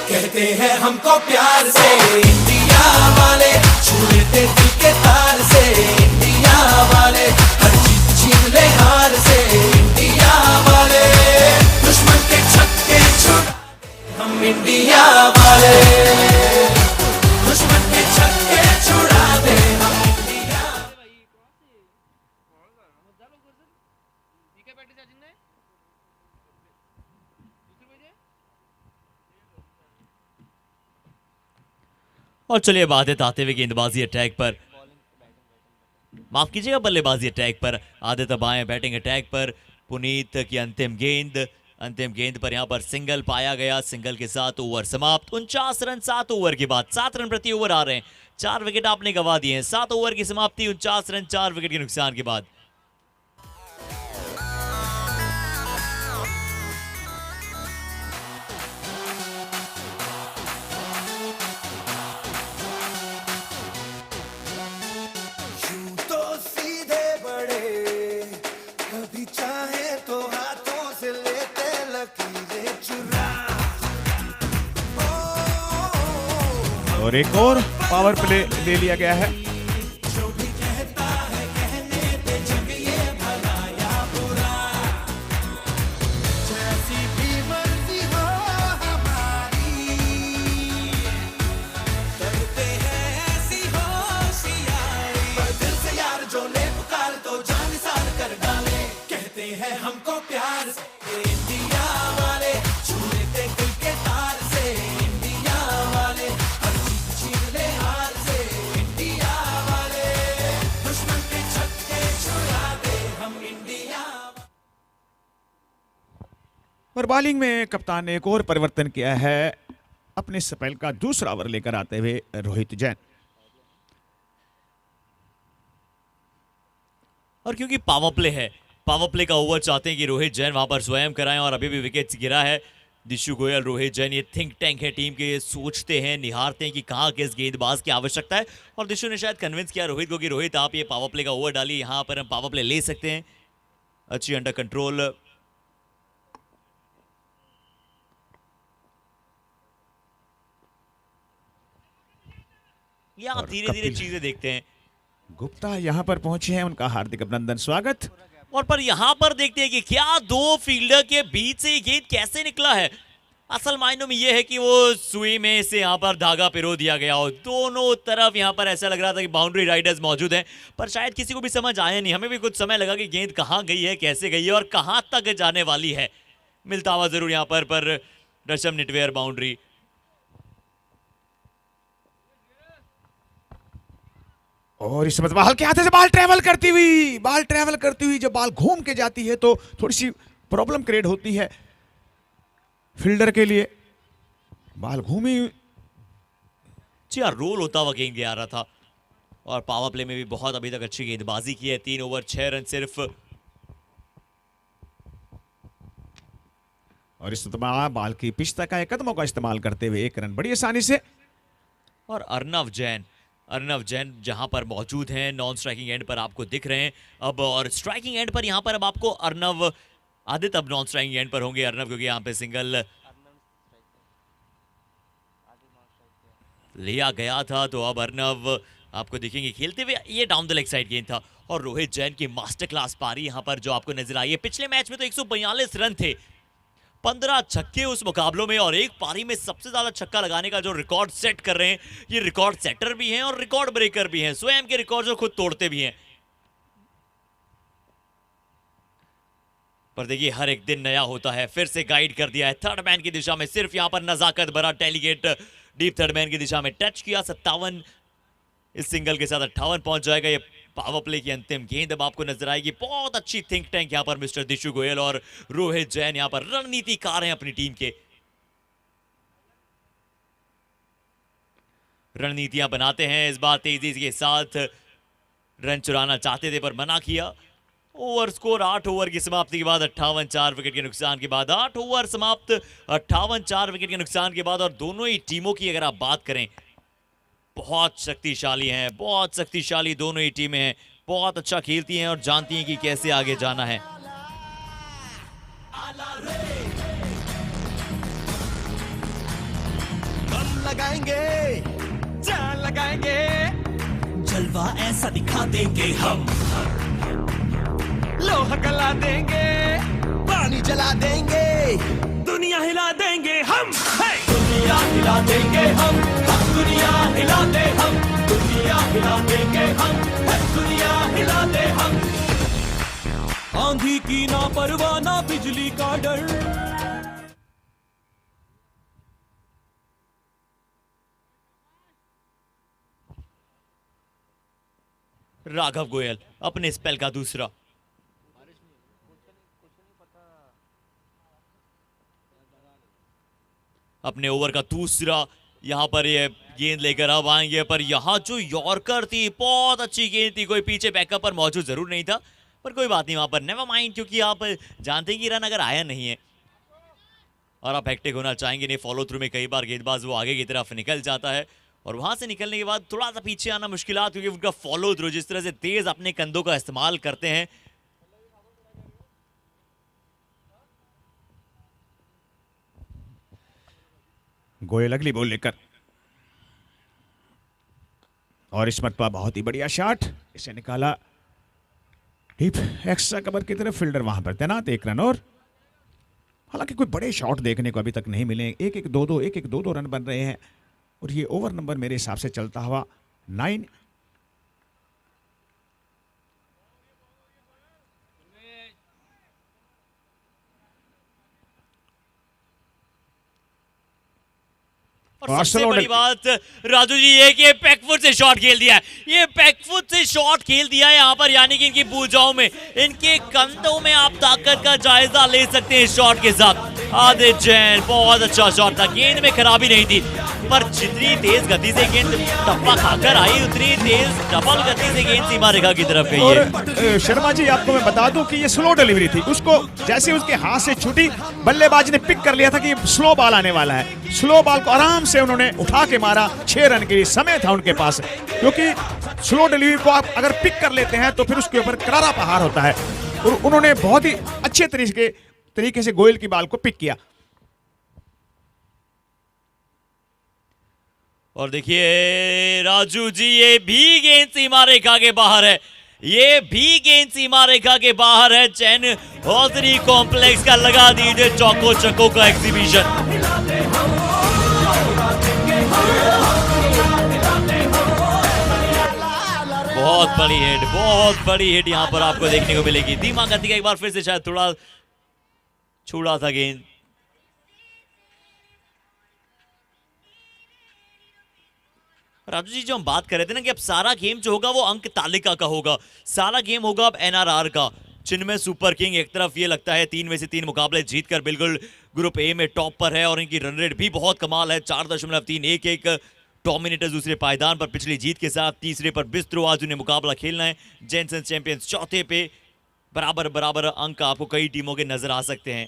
कहते हैं हमको प्यार से इंडिया वाले, छू लेते दिल के तार से इंडिया वाले, हर जीत छीन ले हार से इंडिया वाले, दुश्मन के छक्के छुड़ा हम इंडिया वाले, दुश्मन के छक्के छुड़ा दे हम इंडिया। और चलिए अब आदित्य आते हुए गेंदबाजी अटैक पर, माफ कीजिएगा बल्लेबाजी अटैक पर। आदित्य बाएं बैटिंग अटैक पर, पुनीत की अंतिम गेंद पर यहां पर सिंगल पाया गया। सिंगल के साथ ओवर समाप्त। 49 रन 7 ओवर के बाद, 7 रन प्रति ओवर आ रहे हैं। 4 विकेट आपने गंवा दिए हैं। 7 ओवर की समाप्ति, 49 रन 4 विकेट के नुकसान के बाद। और एक और पावर प्ले ले लिया गया है। हमको प्यार से इंडिया वाले, छू लेते दिल के तार से इंडिया वाले, हर जीत छीन ले हार से इंडिया वाले, दुश्मन के छक्के छुड़ा दे हम इंडिया। और बॉलिंग में कप्तान ने एक और परिवर्तन किया है, अपने स्पेल का दूसरा ओवर लेकर आते हुए रोहित जैन। और क्योंकि पावर प्ले है, पावर प्ले का ओवर चाहते हैं कि रोहित जैन वहां पर स्वयं कराएं। और अभी भी विकेट गिरा है। दिशु गोयल, रोहित जैन ये थिंक टैंक है टीम के, सोचते हैं, निहारते हैं कि कहां किस गेंदबाज की आवश्यकता है। और दिशु ने शायद कन्विंस किया रोहित को कि रोहित आप ये पावर प्ले का ओवर डालिए, यहां पर हम पावर प्ले ले सकते हैं। अच्छी अंडर कंट्रोल। ये आप धीरे धीरे चीजें देखते हैं। गुप्ता यहां पर पहुंचे हैं, उनका हार्दिक अभिनंदन, स्वागत। और पर यहां पर देखते हैं कि क्या दो फील्डर के बीच से ये गेंद कैसे निकला है। असल मायनों में यह है कि वो सुई में से यहां पर धागा पिरो दिया गया हो। दोनों तरफ यहां पर ऐसा लग रहा था कि बाउंड्री राइडर्स मौजूद हैं, पर शायद किसी को भी समझ आया नहीं। हमें भी कुछ समय लगा कि गेंद कहां गई है, कैसे गई है और कहां तक जाने वाली है। मिलता हुआ जरूर यहां पर रशम निटवेयर बाउंड्री। और इस मतलब हल्के हाथे से बॉल ट्रेवल करती हुई जब बॉल घूम के जाती है तो थोड़ी सी प्रॉब्लम क्रिएट होती है फील्डर के लिए। बॉल घूमी जी हाँ, रोल होता हुआ गेंद आ रहा था। और पावर प्ले में भी बहुत अभी तक अच्छी गेंदबाजी की है। 3 ओवर 6 रन सिर्फ। और इस बॉल की पिच तक आए कदमों का इस्तेमाल करते हुए 1 रन बड़ी आसानी से। और अर्नव जैन जहां पर मौजूद हैं, नॉन स्ट्राइकिंग एंड पर आपको दिख रहे हैं अब। और स्ट्राइकिंग एंड पर यहां पर अब आपको अर्नव, आदित्य अब नॉन स्ट्राइकिंग एंड पर होंगे अर्नव, क्योंकि यहां पे सिंगल लिया गया था। तो अब अर्नव आपको दिखेंगे खेलते हुए। ये डाउन द लेग साइड गेंद था। और रोहित जैन की मास्टर क्लास पारी यहां पर जो आपको नजर आई है। पिछले मैच में तो 142 रन थे, 15 छक्के उस मुकाबलों में और एक पारी में सबसे ज्यादा छक्का लगाने का जो रिकॉर्ड सेट कर रहे हैं, ये रिकॉर्ड सेटर भी हैं और रिकॉर्ड ब्रेकर भी हैं, स्वयं के रिकॉर्ड जो खुद तोड़ते भी हैं। पर देखिए हर एक दिन नया होता है, फिर से गाइड कर दिया है थर्ड मैन की दिशा में, सिर्फ यहां पर नजाकत भरा डेलीगेट डीप थर्ड मैन की दिशा में टच किया। 57 इस सिंगल के साथ 58 पहुंच जाएगा। ये पावर प्ले की अंतिम गेंद अब आपको नजर आएगी। बहुत अच्छी थिंक टैंक यहां पर मिस्टर दिशु गोयल और रोहित जैन यहां पर रणनीतिकार हैं अपनी टीम के, रणनीतियां बनाते हैं। इस बार तेजी के साथ रन चुराना चाहते थे पर मना किया। ओवर स्कोर 8 ओवर की समाप्ति के बाद 58 4 विकेट के नुकसान के बाद 8 ओवर समाप्त 58 4 विकेट के नुकसान के बाद। और दोनों ही टीमों की अगर आप बात करें, बहुत शक्तिशाली हैं, बहुत शक्तिशाली दोनों ही टीमें हैं, बहुत अच्छा खेलती हैं और जानती हैं कि कैसे आगे जाना है। हम लगाएंगे, जान लगाएंगे, जलवा ऐसा दिखा देंगे हम, लोहा गला देंगे, पानी जला देंगे, दुनिया हिला देंगे हम, दुनिया हिला देंगे हम, दुनिया हिला दे हम, दुनिया हिला देंगे हम, दुनिया हिला दे हम। आंधी की ना परवाह ना बिजली का डर। राघव गोयल अपने स्पेल का दूसरा, अपने ओवर का दूसरा यहां पर ये गेंद लेकर अब आएंगे। पर यहां जो यॉर्कर थी, बहुत अच्छी गेंद थी, कोई पीछे बैकअप पर मौजूद जरूर नहीं था, पर कोई बात नहीं, वहां पर नेवर माइंड, क्योंकि आप जानते हैं कि रन अगर आया नहीं है और आप हेक्टिक होना चाहेंगे नहीं, फॉलो थ्रू में कई बार गेंदबाज वो आगे की तरफ निकल जाता है और वहां से निकलने के बाद थोड़ा सा पीछे आना मुश्किल, क्योंकि उनका फॉलो थ्रू जिस तरह से तेज अपने कंधों का इस्तेमाल करते हैं। गोयल अगली बॉल लेकर, और इस मरतबा बहुत ही बढ़िया शॉट, इसे निकाला डीप एक्स्ट्रा कवर की तरफ, फील्डर वहां पर तैनात, 1 रन। और हालांकि कोई बड़े शॉट देखने को अभी तक नहीं मिले, 1-1 2-2 1-1 2-2 रन बन रहे हैं और ये ओवर नंबर मेरे हिसाब से चलता हुआ 9। और सबसे बड़ी बात राजू जी ये कि बैकफुट से शॉट खेल दिया है, ये बैकफुट से शॉट खेल दिया है यहाँ पर, यानी कि इनकी भुजाओं में, इनके कंधों में आप ताकत का जायजा ले सकते हैं इस शॉट के साथ। आदित्य जैन बहुत अच्छा शॉट था, गेंद में खराबी नहीं थी, पर जितनी तेज गति से गेंद टप्पा खाकर आई उतनी तेज डबल गति से गेंद सीमा रेखा की तरफ गई है। और शर्मा जी आपको मैं बता दूं कि ये स्लो डिलीवरी थी, उसको जैसे उसके हाथ से छूटी, बल्लेबाज ने पिक कर लिया था कि स्लो बॉल आने वाला है, स्लो बॉल को आराम से उन्होंने उठा के मारा। 6 रन के लिए समय था उनके पास, क्योंकि स्लो डिलीवरी को आप अगर पिक कर लेते हैं तो फिर उसके ऊपर करारा प्रहार होता है, और उन्होंने बहुत ही अच्छे तरीके से गोयल की बॉल को पिक किया। और देखिए राजू जी ये भी गेंद सीमा रेखा के बाहर है, ये भी गेंद सीमा रेखा के बाहर है। चैन हौजरी कॉम्प्लेक्स का लगा दीजिए चौको चक्को का एग्जीबिशन। बहुत बड़ी हिट, बहुत बड़ी हिट यहां पर आपको देखने को मिलेगी। धीमा गति का एक बार फिर से शायद थोड़ा छूड़ा था गेंद। राजू जी जो हम बात कर रहे थे ना कि अब सारा गेम जो होगा वो अंक तालिका का होगा, सारा गेम होगा अब एनआरआर का। चिन्मय सुपर किंग एक तरफ ये लगता है 3 में से 3 मुकाबले जीतकर बिल्कुल ग्रुप ए में टॉप पर है और इनकी रन रेट भी बहुत कमाल है, 4.311। डोमिनेटर्स दूसरे पायदान पर पिछली जीत के साथ, तीसरे पर बिस्ट्रो, आज उन्हें मुकाबला खेलना है। जेनसन चैंपियंस चौथे पे, बराबर बराबर अंक आपको कई टीमों के नजर आ सकते हैं।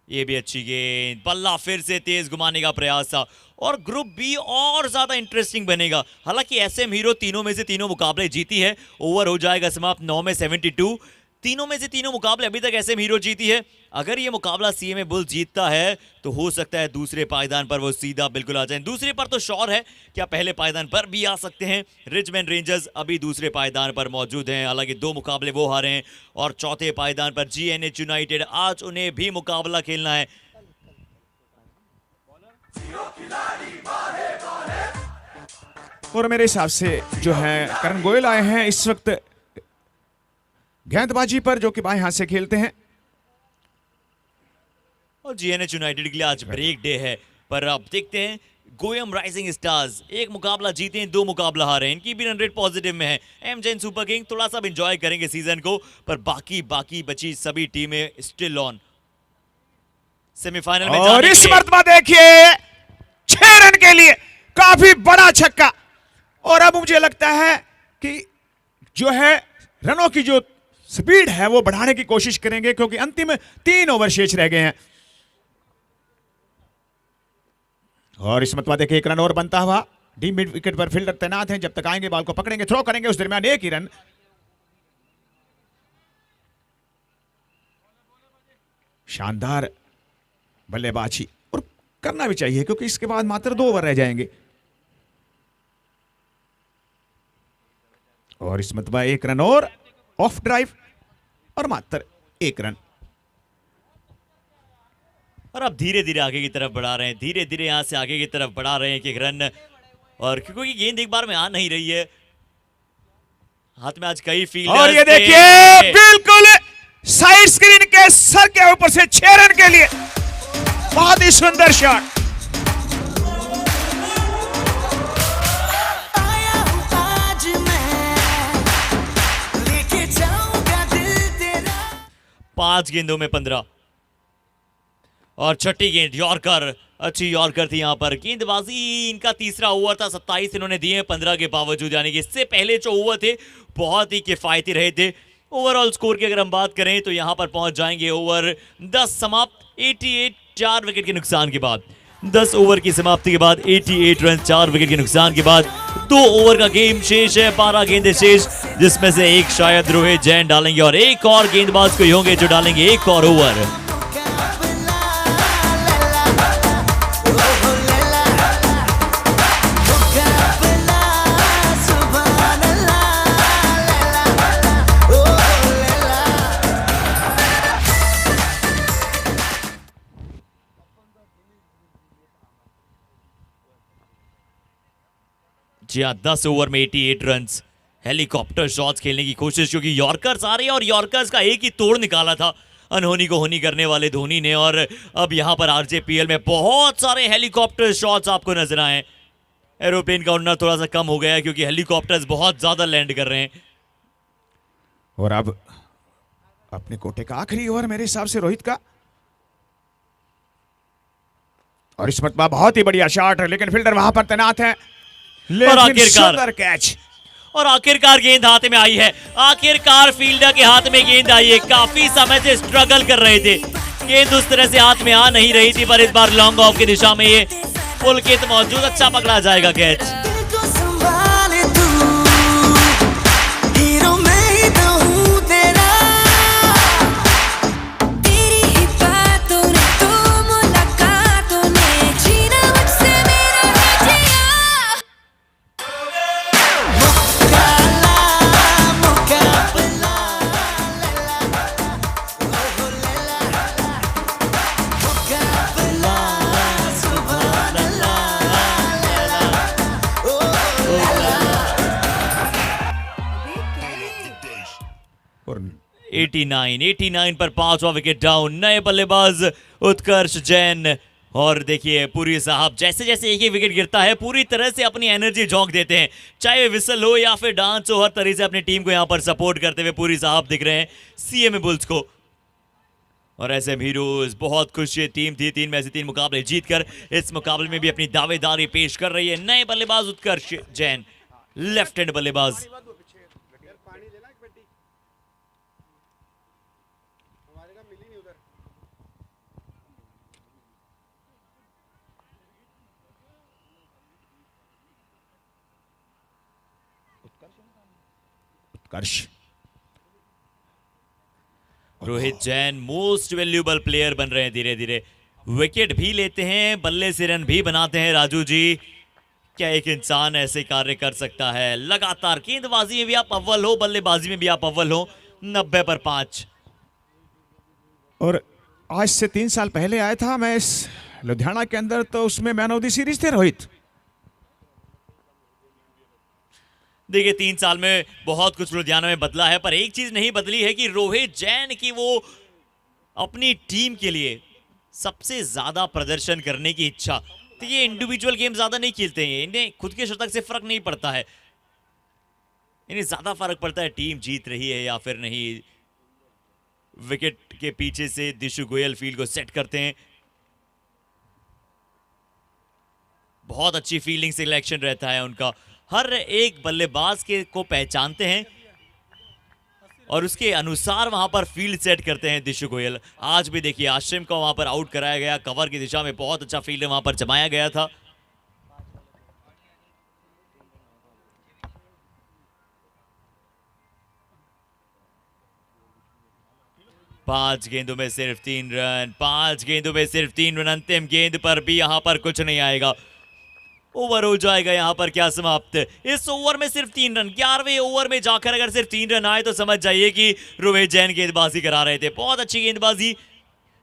ये भी अच्छी गेंद, बल्ला फिर से तेज घुमाने का प्रयास था और ग्रुप बी और ज्यादा इंटरेस्टिंग बनेगा। हालांकि एसएम हीरो तीनों में से तीनों मुकाबले जीती है। ओवर हो जाएगा समाप्त 9 में 72। तीनों में से तीनों मुकाबले अभी तक एसएम हीरो जीती है। अगर ये मुकाबला सीएमए बुल जीतता है तो हो सकता है दूसरे पायदान पर वो सीधा बिल्कुल आ जाए। दूसरे पर तो श्योर है, क्या पहले पायदान पर भी आ सकते हैं। रिचमैन रेंजर्स अभी दूसरे पायदान पर मौजूद हैं, हालांकि 2 मुकाबले वो हारे हैं और चौथे पायदान पर जीएनएच यूनाइटेड, आज उन्हें भी मुकाबला खेलना है। और मेरे हिसाब से जो है करण गोयल आए हैं इस वक्त गेंदबाजी पर, जो कि बाएं हाथ से खेलते हैं। और जीएनएच यूनाइटेड के लिए आज ब्रेक डे है, पर अब देखते हैं गोयम राइजिंग स्टार्स 1 मुकाबला जीते हैं, 2 मुकाबला हारे हैं, इनकी भी रन रेट पॉजिटिव में है। एमजेन सुपर किंग थोड़ा सा एंजॉय करेंगे सीजन को, पर बाकी बची सभी टीमें स्टिल ऑन सेमीफाइनल में और जाने इस के लिए। मर्तबा देखिए 6 रन के लिए काफी बड़ा छक्का। और अब मुझे लगता है कि जो है रनों की जो स्पीड है वो बढ़ाने की कोशिश करेंगे, क्योंकि अंतिम 3 ओवर शेष रह गए हैं। और इस मतवा देखिए 1 रन और बनता हुआ। डीप मिड विकेट पर फील्डर तैनात हैं, जब तक आएंगे बॉल को पकड़ेंगे, थ्रो करेंगे, उस दरमियान 1 ही रन। शानदार बल्लेबाजी, और करना भी चाहिए क्योंकि इसके बाद मात्र 2 ओवर रह जाएंगे। और इस मतबा 1 रन और ऑफ ड्राइव और मात्र 1 रन। और अब धीरे धीरे आगे की तरफ बढ़ा रहे हैं, धीरे धीरे यहां से आगे की तरफ बढ़ा रहे हैं कि 1 रन। और क्योंकि गेंद एक बार में आ नहीं रही है, हाथ में आज कई फील्डर्स और ये देखिए बिल्कुल साइड स्क्रीन के सर के ऊपर से 6 रन के लिए बहुत ही सुंदर शॉट। आया हूँ आज मैं, लेके जाऊंगा दिल तेरा। 5 गेंदों में 15 और छठी गेंद यॉर्कर, अच्छी यॉर्कर थी यहां पर। गेंदबाजी इनका तीसरा ओवर था, 27 इन्होंने दिए 15 के बावजूद, यानी कि इससे पहले जो ओवर थे बहुत ही किफायती रहे थे। ओवरऑल स्कोर की अगर हम बात करें तो यहां पर पहुंच जाएंगे ओवर 10 समाप्त 88, 4 विकेट के नुकसान के बाद। 10 ओवर की समाप्ति के बाद 88 रन, 4 विकेट के नुकसान के बाद 2 ओवर का गेम शेष है, 12 गेंदें शेष, जिसमें से 1 शायद रोहित जैन डालेंगे और 1 और गेंदबाज कोई होंगे जो डालेंगे 1 और ओवर। जी हाँ, 10 ओवर में 88 रन्स। हेलीकॉप्टर शॉट्स खेलने की कोशिश, क्योंकि यॉर्कर्स आ रहे हैं और यॉर्कर्स का एक ही तोड़ निकाला था अनहोनी को होनी करने वाले धोनी ने। और अब यहाँ पर आरजेपीएल में बहुत सारे हेलीकॉप्टर शॉट्स आपको नजर आए। एरोप्लेन का उड़ना थोड़ा सा कम हो गया है क्योंकि हेलीकॉप्टर्स बहुत ज्यादा लैंड कर रहे हैं। और अब अपने कोटे का आखिरी ओवर मेरे हिसाब से रोहित का। और इस मतबा बहुत ही बढ़िया शॉट है, लेकिन फील्डर वहां पर तैनात है। लेकिन आखिरकार- सुंदर कैच। और आखिरकार गेंद हाथ में आई है, आखिरकार फील्डर के हाथ में गेंद आई है। काफी समय से स्ट्रगल कर रहे थे, गेंद उस तरह से हाथ में आ नहीं रही थी, पर इस बार लॉन्ग ऑफ की दिशा में ये पुलकित मौजूद, अच्छा पकड़ा जाएगा कैच। दिल को संभाले तू, हीरो मैं ही तो हूँ तेरा। तेरी ही बातों ने, तो मुलाकातों ने जीना मुझसे मेरा है जिया। मुकाबला, मुकाबला, मुकाबला, सुभान अल्लाह। और 89 पर 5वां विकेट डाउन। नए बल्लेबाज उत्कर्ष जैन। और देखिए पुरी साहब जैसे जैसे एक ही विकेट गिरता है पूरी तरह से अपनी एनर्जी झोंक देते हैं, चाहे विसल हो या फिर डांस हो, हर तरह से अपनी टीम को यहां पर सपोर्ट करते हुए पुरी साहब दिख रहे हैं सीएमए बुल्स को। और एसएम हीरोज बहुत खुश ये टीम थी, 3 में से 3 मुकाबले जीतकर इस मुकाबले में भी अपनी दावेदारी पेश कर रही है। नए बल्लेबाज उत्कर्ष जैन, लेफ्ट हैंड बल्लेबाज। Utkarsh Rohit Jain most valuable player बन रहे हैं धीरे धीरे, विकेट भी लेते हैं, बल्ले से रन भी बनाते हैं। राजू जी, क्या एक इंसान ऐसे कार्य कर सकता है? लगातार गेंदबाजी में भी आप अव्वल हो, बल्लेबाजी में भी आप अव्वल हो। 90 पर 5। और आज से 3 साल पहले आया था मैं इस लुधियाना के अंदर, तो उसमें मैन ऑफ द सीरीज थे रोहित। देखिए 3 साल में बहुत कुछ लुधियाना में बदला है, पर एक चीज नहीं बदली है कि रोहित जैन की वो अपनी टीम के लिए सबसे ज्यादा प्रदर्शन करने की इच्छा। तो ये इंडिविजुअल गेम ज्यादा नहीं खेलते हैं, इन्हें खुद के शतक से फर्क नहीं पड़ता है, इन्हें ज्यादा फर्क पड़ता है टीम जीत रही है या फिर नहीं। विकेट के पीछे से दिशु गोयल फील्ड को सेट करते हैं, बहुत अच्छी फील्डिंग सिलेक्शन रहता है उनका, हर एक बल्लेबाज के को पहचानते हैं और उसके अनुसार वहां पर फील्ड सेट करते हैं दिशु गोयल। आज भी देखिए आशिम को वहां पर आउट कराया गया, कवर की दिशा में बहुत अच्छा फील्ड वहां पर जमाया गया था। पांच गेंदों में सिर्फ 3 रन, 5 गेंदों में सिर्फ 3 रन। अंतिम गेंद पर भी यहां पर कुछ नहीं आएगा, ओवर हो जाएगा यहां पर। क्या समाप्त? इस ओवर में सिर्फ 3 रन। 11वें ओवर में जाकर अगर सिर्फ 3 रन आए तो समझ जाइए कि रोहित जैन गेंदबाजी करा रहे थे, बहुत अच्छी गेंदबाजी।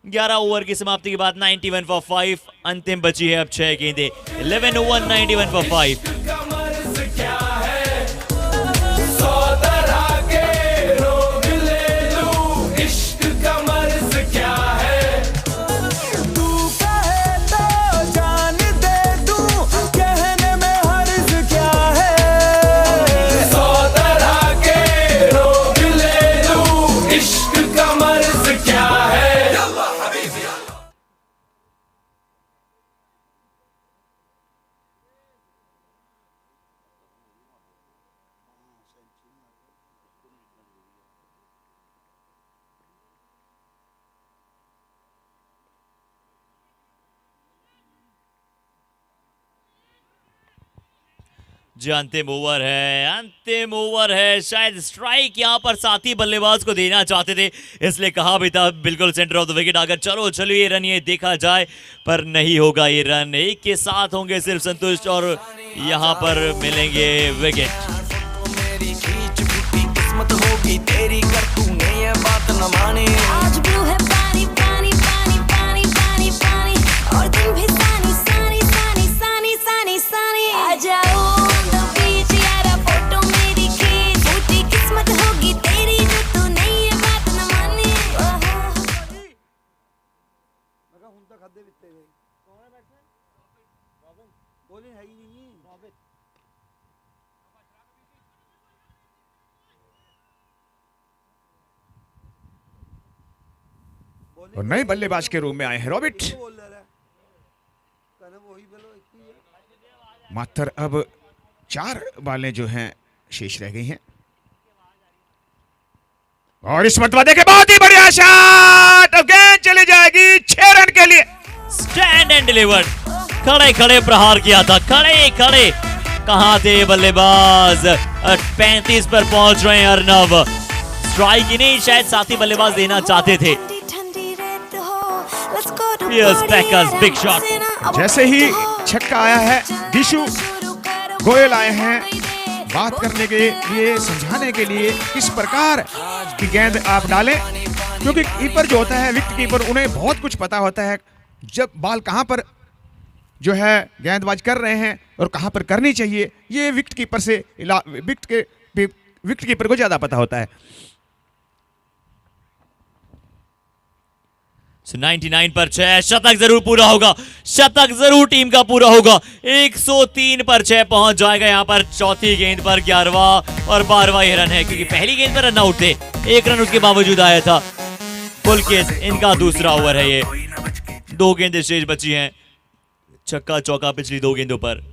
11 ओवर की समाप्ति के बाद 91 फॉर 5, अंतिम बची है अब 6 गेंदें। 11 ओवर 91 फॉर 5। जो अंतिम ओवर है, अंतिम ओवर है। शायद स्ट्राइक यहां पर साथी बल्लेबाज को देना चाहते थे, इसलिए कहा भी था बिल्कुल सेंटर ऑफ द विकेट आकर चलो ये रन ये देखा जाए, पर नहीं होगा ये रन। एक के साथ होंगे सिर्फ संतुष्ट और यहां पर मिलेंगे विकेट। मेरी खींच फूटी किस्मत होगी तेरी, कर तूने ये बात न मानी। आज ब्लू है पानी पानी पानी पानी पानी पानी, और दिन भी सानी सानी सानी सानी सानी सानी। आ जाओ on the beach यारा, फोटो मेरी खींच, फूटी किस्मत होगी तेरी जो तूने ये बात न मानी। और नए बल्लेबाज के रूप में आए हैं रॉबिट। मात्र अब 4 बालें जो हैं शेष रह गई हैं, और इस मरतबा देखे बहुत ही बढ़िया शॉट, अब गेंद चली जाएगी 6 रन के लिए। स्टैंड एंड डिलीवर्ड, खड़े खड़े प्रहार किया था, खड़े खड़े। कहां थे बल्लेबाज? 35 पर पहुंच रहे हैं अर्नव। स्ट्राइक ही नहीं, शायद साथी बल्लेबाज देना चाहते थे। Here's Pekka's big shot. जैसे ही छक्का आया है, दिशु गोयल आए हैं बात करने के लिए, समझाने के लिए किस प्रकार की गेंद आप डालें, क्योंकि कीपर जो होता है, विकेट कीपर, उन्हें बहुत कुछ पता होता है जब बॉल कहां पर जो है गेंदबाज कर रहे हैं और कहां पर करनी चाहिए। ये विकेट कीपर से विकेट कीपर को ज्यादा पता होता है। 99 पर 6, शतक जरूर पूरा होगा, शतक जरूर टीम का पूरा होगा। 103 पर 6 पहुंच जाएगा यहां पर चौथी गेंद पर। 11वां और 12वां ये रन है, क्योंकि पहली गेंद पर रन आउट थे, 1 रन उसके बावजूद आया था। पुलकेश इनका दूसरा ओवर है ये, 2 गेंदें शेष बची हैं, छक्का चौका पिछली 2 गेंदों पर।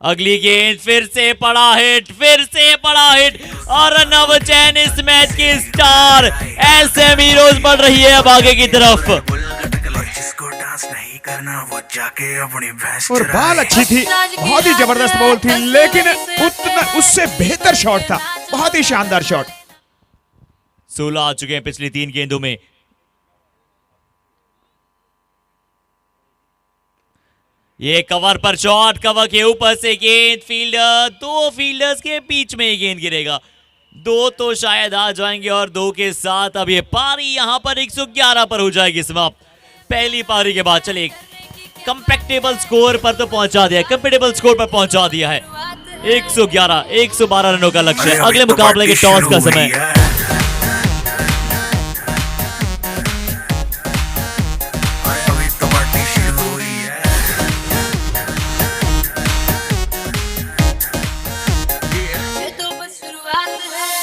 अगली गेंद फिर से पड़ा हिट, फिर से पड़ा हिट, और अर्नव जैन इस मैच की स्टार। ऐसे हीरोज बढ़ रही है अब आगे की तरफ। जिसको डांस नहीं करना वो जाके अपनी भैंस और बॉल अच्छी थी, बहुत ही जबरदस्त बॉल थी, लेकिन उतना उससे बेहतर शॉट था, बहुत ही शानदार शॉट। 16 आ चुके हैं पिछली 3 गेंदों में। ये कवर पर शॉट, कवर के ऊपर से गेंद, फील्डर, 2 फील्डर्स के बीच में ही गेंद गिरेगा। 2 तो शायद आ जाएंगे और 2 के साथ अब ये पारी यहां पर 111 पर हो जाएगी समाप्त। पहली पारी के बाद चलिए कंपैक्टेबल स्कोर पर तो पहुंचा दिया, कंपैक्टेबल स्कोर पर पहुंचा दिया है। 111, 112 रनों का लक्ष्य है। अगले मुकाबले के टॉस का समय।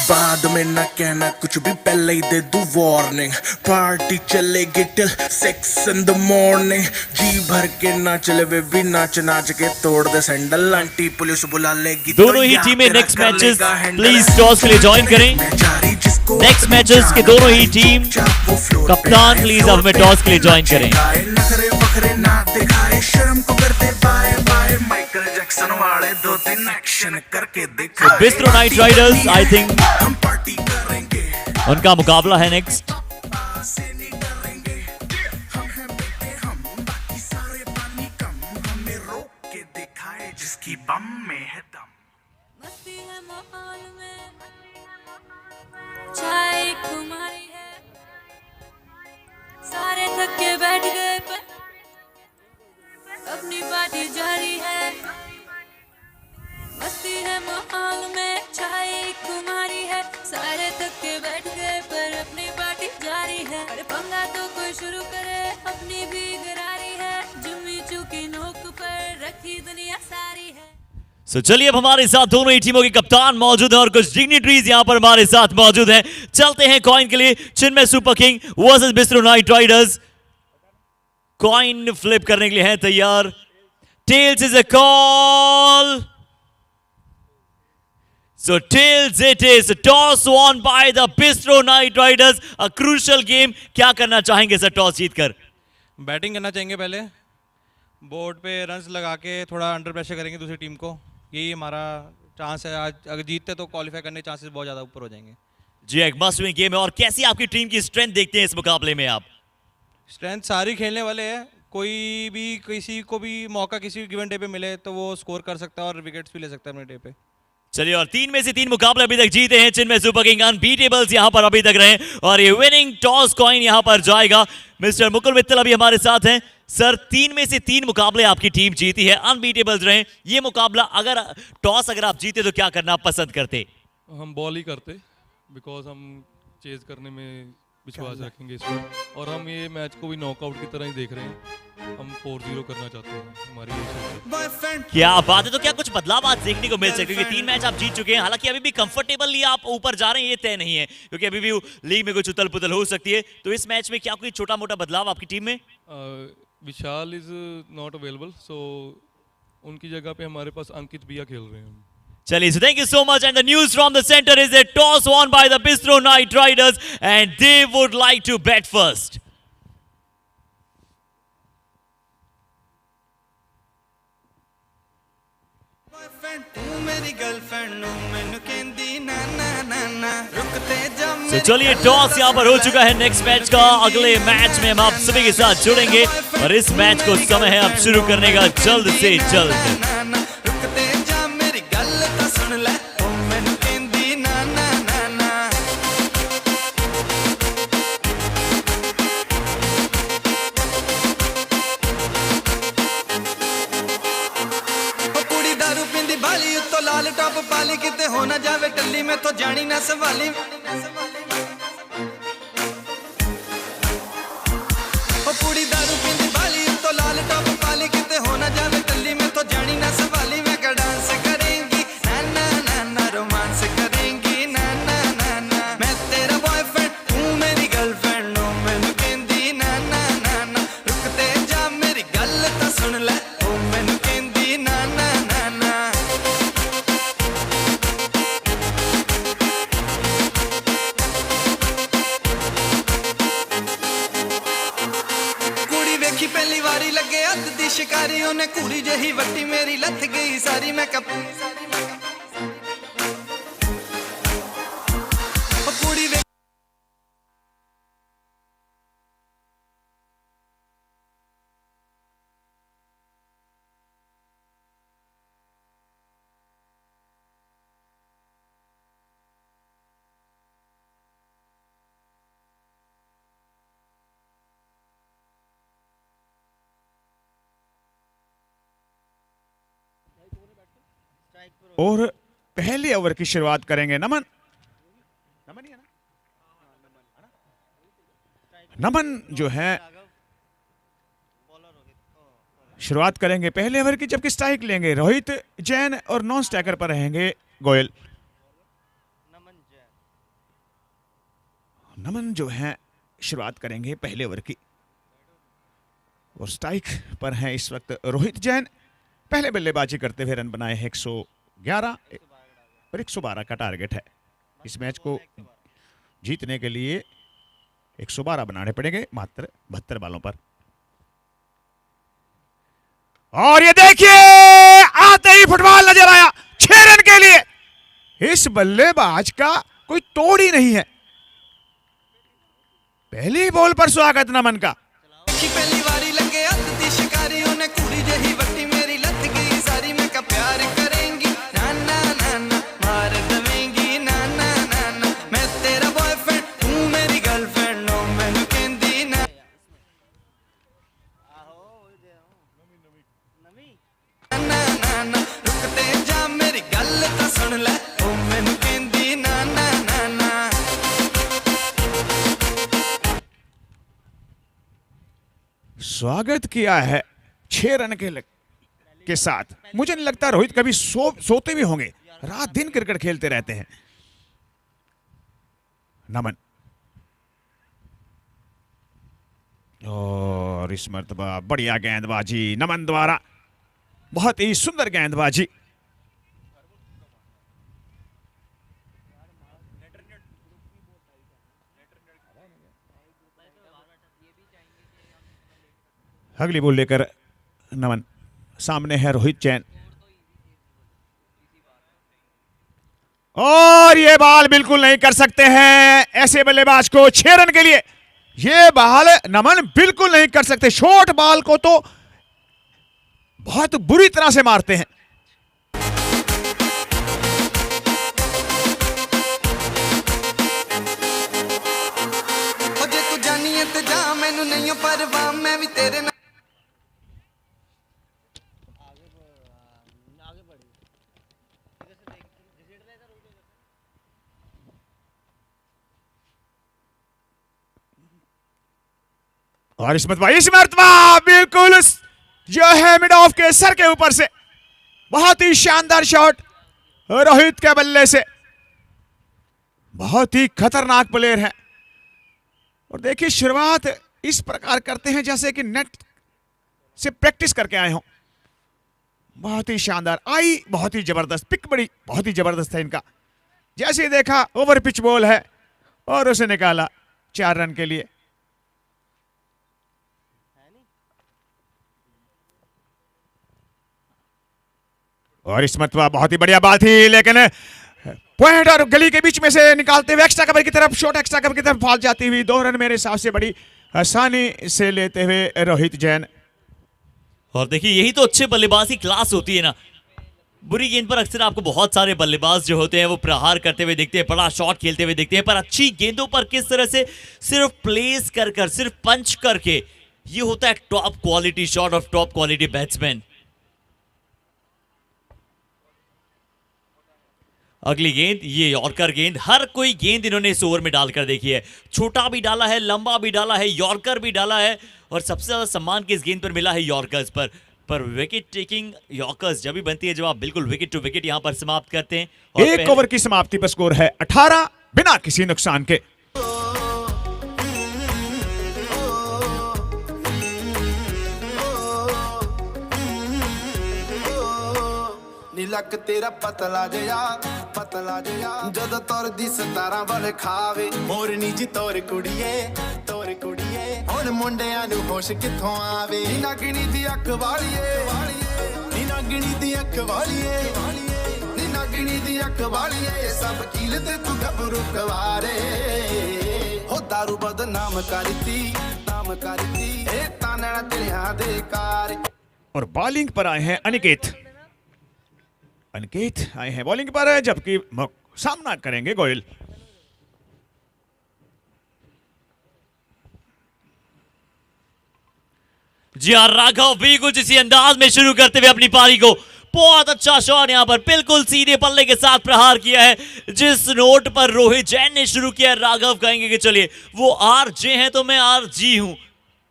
बाद में ना कहना कुछ भी, पहले ही दे दूं वार्निंग। पार्टी चलेगी टिल 6 in the morning। जी भर के ना चले वे भी, नाच नाच के तोड़ दे सैंडल। आंटी पुलिस बुला लेगी। दोनों ही टीमें नेक्स्ट मैचेस प्लीज टॉस के लिए ज्वाइन करें। नेक्स्ट मैचेस के दोनों ही टीम कप्तान प्लीज अब हमें टॉस के लिए ज्वाइन करें। नखरे वखरे ना दिखाए, शर्म को करते बाय बाय। माइकल जैक्सन वाले 2-3 एक्शन करके दिखाए। Bistro knight Riders I think उनका मुकाबला है नेक्स्ट। जिसकी बम में है दम। मस्ती है माहौल में, चाय खुमारी है, सारे थक के बैठ गए पर अपनी पार्टी जारी है। मस्ती है माहौल में, चाय खुमारी है, सारे थक के बैठ गए पर अपनी पार्टी जारी है। अरे पंगा तो कोई शुरू करे, अपनी भी गरारी है, जुम्मी चूकी नोक पर रखी दुनिया सारी है। सो चलिए अब हमारे साथ दोनों ही टीमों के कप्तान मौजूद हैं और कुछ डिग्निटरीज यहां पर हमारे साथ मौजूद हैं। चलते हैं कॉइन के लिए। चिन्मय सुपर किंग वर्सेस बिस्ट्रो नाइट राइडर्स। कॉइन फ्लिप करने के लिए हैं तैयार। Tails is a call. So tails it is, toss won by the Bistro Night Riders, a crucial game। क्या करना चाहेंगे सर टॉस जीतकर? बैटिंग करना चाहेंगे पहले, बोर्ड पे रन्स लगा के थोड़ा अंडर प्रेशर करेंगे दूसरी टीम को। यही हमारा चांस है। आज अगर जीतते तो क्वालिफाई करने के चांसेस बहुत ज़्यादा ऊपर हो जाएंगे। जी एक मस्ट विन गेम है। और कैसी आपकी टीम की स्ट्रेंथ देखते हैं इस मुकाबले में आप? स्ट्रेंथ सारी खेलने वाले हैं, कोई भी किसी को भी मौका किसी गिवन डे पे मिले तो वो स्कोर कर सकता है और विकेट्स भी ले सकता है अपने डे पे। चलिए और 3 में से 3 मुकाबले अभी तक जीते हैं चिन्मय सुपर किंग। अनबीटेबल्स यहां पर अभी तक रहे और ये विनिंग टॉस कॉइन यहां पर जाएगा। मिस्टर मुकुल मित्तल अभी हमारे साथ हैं। सर 3 में से 3 मुकाबले आपकी टीम जीती है, अनबीटेबल्स रहे। ये मुकाबला अगर टॉस अगर आप जीते तो क्या करना पसंद करते? हम बॉल ही करते, बिकॉज हम चेज करने में विश्वास रखेंगे इसमें, और हम ये मैच को भी नॉकआउट की तरह ही देख रहे हैं। हम 4-0 करना चाहते हैं, हमारी ये सोच है। क्या बात है। तो क्या कुछ बदलाव आज देखने को मिल सकते हैं? क्योंकि 3 मैच आप जीत चुके हैं, हालांकि अभी भी कंफर्टेबली आप ऊपर जा रहे हैं ये तय नहीं है, क्योंकि अभी भी लीग में कुछ उथल पुथल हो सकती है। तो इस मैच में क्या कोई छोटा मोटा बदलाव आपकी टीम में? विशाल इज नॉट अवेलेबल, सो उनकी जगह पे हमारे पास अंकित भैया खेल रहे हैं। चलिए, so thank you so much. And the news from the center is a toss won by the Bistro Night Riders, and they would like to bat first. So चलिए टॉस यहाँ पर हो चुका है नेक्स्ट मैच का। अगले match में हम आप सभी के साथ जुड़ेंगे और इस मैच को समय है अब शुरू करने का जल्द से जल्द। लाल टॉप पाली किते हो ना जावे टल्ली में तो जानी ना सवाली। पूरी दारू पींदी बाली तो लाल टॉप पाली किते हो ना जावे टल्ली में तो जानी ना सवाली। मैं का डांस करेंगी ना ना ना ना, रोमांस करेंगी ना ना ना ना। मैं तेरा बॉयफ्रेंड तू मेरी गर्लफ्रेंड, ओ मैनू कहंदी ना ना ना ना। रुकते जा मेरी गल तो सुन ले, ओ मैनू कहंदी ना ना ना ना। पहली वारी लगे हद दी शिकारी, उन्हें कुड़ी जही वट्टी मेरी लथ गई सारी। मैं कप और पहले ओवर की शुरुआत करेंगे नमन। नमन ही है ना? नमन जो है शुरुआत करेंगे पहले ओवर की, जबकि स्ट्राइक लेंगे रोहित जैन और नॉन स्ट्राइकर पर रहेंगे गोयल। नमन जो है शुरुआत करेंगे पहले ओवर की और स्ट्राइक पर हैं इस वक्त रोहित जैन। पहले बल्लेबाजी करते हुए रन बनाए हैं 111 और 112 का टारगेट है। इस मैच को जीतने के लिए 112 बनाने पड़ेंगे मात्र 72 बालों पर। और ये देखिए आते ही फुटबॉल नजर आया 6 रन के लिए। इस बल्लेबाज का कोई तोड़ ही नहीं है। पहली बॉल पर स्वागत नमन का। पहली बारी लगे हथ दी शिकारी उन्हें कुड़ी जही वट्टी मेरी लत गई सारी मैं का प्यार करेंगी नाना नाना मार दवेंगी नाना नाना मैं तेरा बॉयफ्रेंड तू मेरी गर्लफ्रेंड नो मैनू कहंदी ना नाना नाना रुकते जा मेरी गल तो सुन ले ओ मैनू कहंदी नाना नाना। स्वागत किया है 6 रन के साथ। मुझे नहीं लगता रोहित कभी सोते भी होंगे, रात दिन क्रिकेट खेलते रहते हैं। नमन और इस मर्तबा बढ़िया गेंदबाजी नमन द्वारा, बहुत ही सुंदर गेंदबाजी। अगली बॉल लेकर नमन, सामने है रोहित जैन और ये बॉल बिल्कुल नहीं कर सकते हैं ऐसे बल्लेबाज को 6 रन के लिए। ये बॉल नमन बिल्कुल नहीं कर सकते। शॉर्ट बॉल को तो बहुत बुरी तरह से मारते हैं। जे तू जानी है ते जा मैनू नहीं परवाह मैं भी तेरे नाल। और इस मरतबा बिल्कुल जो है मिड ऑफ के सर के ऊपर से बहुत ही शानदार शॉट रोहित के बल्ले से। बहुत ही खतरनाक प्लेयर है। और देखिए शुरुआत इस प्रकार करते हैं जैसे कि नेट से प्रैक्टिस करके आए हों। बहुत ही शानदार आई, बहुत ही जबरदस्त पिक, बड़ी बहुत ही जबरदस्त है इनका। जैसे ही देखा ओवर पिच बॉल है और उसे निकाला 4 रन के लिए। और इस मरतबा बहुत ही बढ़िया बात थी, लेकिन पॉइंट और गली के बीच में से निकालते हुए एक्स्ट्रा कवर की तरफ, शॉर्ट एक्स्ट्रा कवर की तरफ फाल जाती हुई 2 रन मेरे हिसाब से बड़ी आसानी से लेते हुए रोहित जैन। और देखिए यही तो अच्छे बल्लेबाज की क्लास होती है ना। बुरी गेंद पर अक्सर आपको बहुत सारे बल्लेबाज जो होते हैं वो प्रहार करते हुए दिखते हैं, बड़ा शॉट खेलते हुए दिखते हैं, पर अच्छी गेंदों पर किस तरह से सिर्फ प्लेस कर सिर्फ पंच करके, ये होता है top quality shot of top quality batsman. अगली गेंद, ये यॉर्कर गेंद, हर कोई गेंद इन्होंने इस ओवर में डालकर देखी है। छोटा भी डाला है, लंबा भी डाला है, यॉर्कर भी डाला है, और सबसे ज्यादा सम्मान किस गेंद पर मिला है? यॉर्कर्स पर विकेट टेकिंग यॉर्कर्स जब भी बनती है जब आप बिल्कुल विकेट टू विकेट यहां पर समाप्त करते हैं। और एक ओवर की समाप्ति पर स्कोर है 18 बिना किसी नुकसान के। ਲੱਕ ਤੇਰਾ ਪਤਲਾ ਜਿਹਾ ਜਦੋਂ ਤੁਰਦੀ 17 ਵਾਲੇ ਖਾਵੇ ਮੋਰਨੀ ਜੀ ਤੋਰ ਕੁੜੀਏ ਹੁਣ ਮੁੰਡਿਆਂ ਨੂੰ ਹੋਸ਼ ਕਿੱਥੋਂ ਆਵੇ ਨੀ ਨਾਗਣੀ ਦੀ ਅੱਖ ਵਾਲੀਏ ਨੀ ਨਾਗਣੀ ਦੀ ਅੱਖ ਵਾਲੀਏ ਨੀ ਨਾਗਣੀ ਦੀ ਅੱਖ ਵਾਲੀਏ ਸਭ ਕੀਲ ਤੇ ਤੂੰ ਗੱਭਰੂ ਕਵਾਰੇ ਹੋ ਦਾਰੂ ਬਦਨਾਮ ਕਰਤੀ ਇਹ ਤਾਨਣਾ ਤੇਰਿਆਂ ਦੇ ਕਾਰ। और बॉलिंग पर आए हैं अनिकेत आए हैं बॉलिंग पर, जबकि सामना करेंगे गोयल। जी हाँ, राघव बिल्कुल इसी अंदाज में शुरू करते हुए अपनी पारी को बहुत अच्छा शॉट यहाँ पर बिल्कुल सीधे पल्ले के साथ प्रहार किया है। जिस नोट पर रोहित जैन ने शुरू किया, राघव कहेंगे कि चलिए वो RJ हैं तो मैं RG हूं।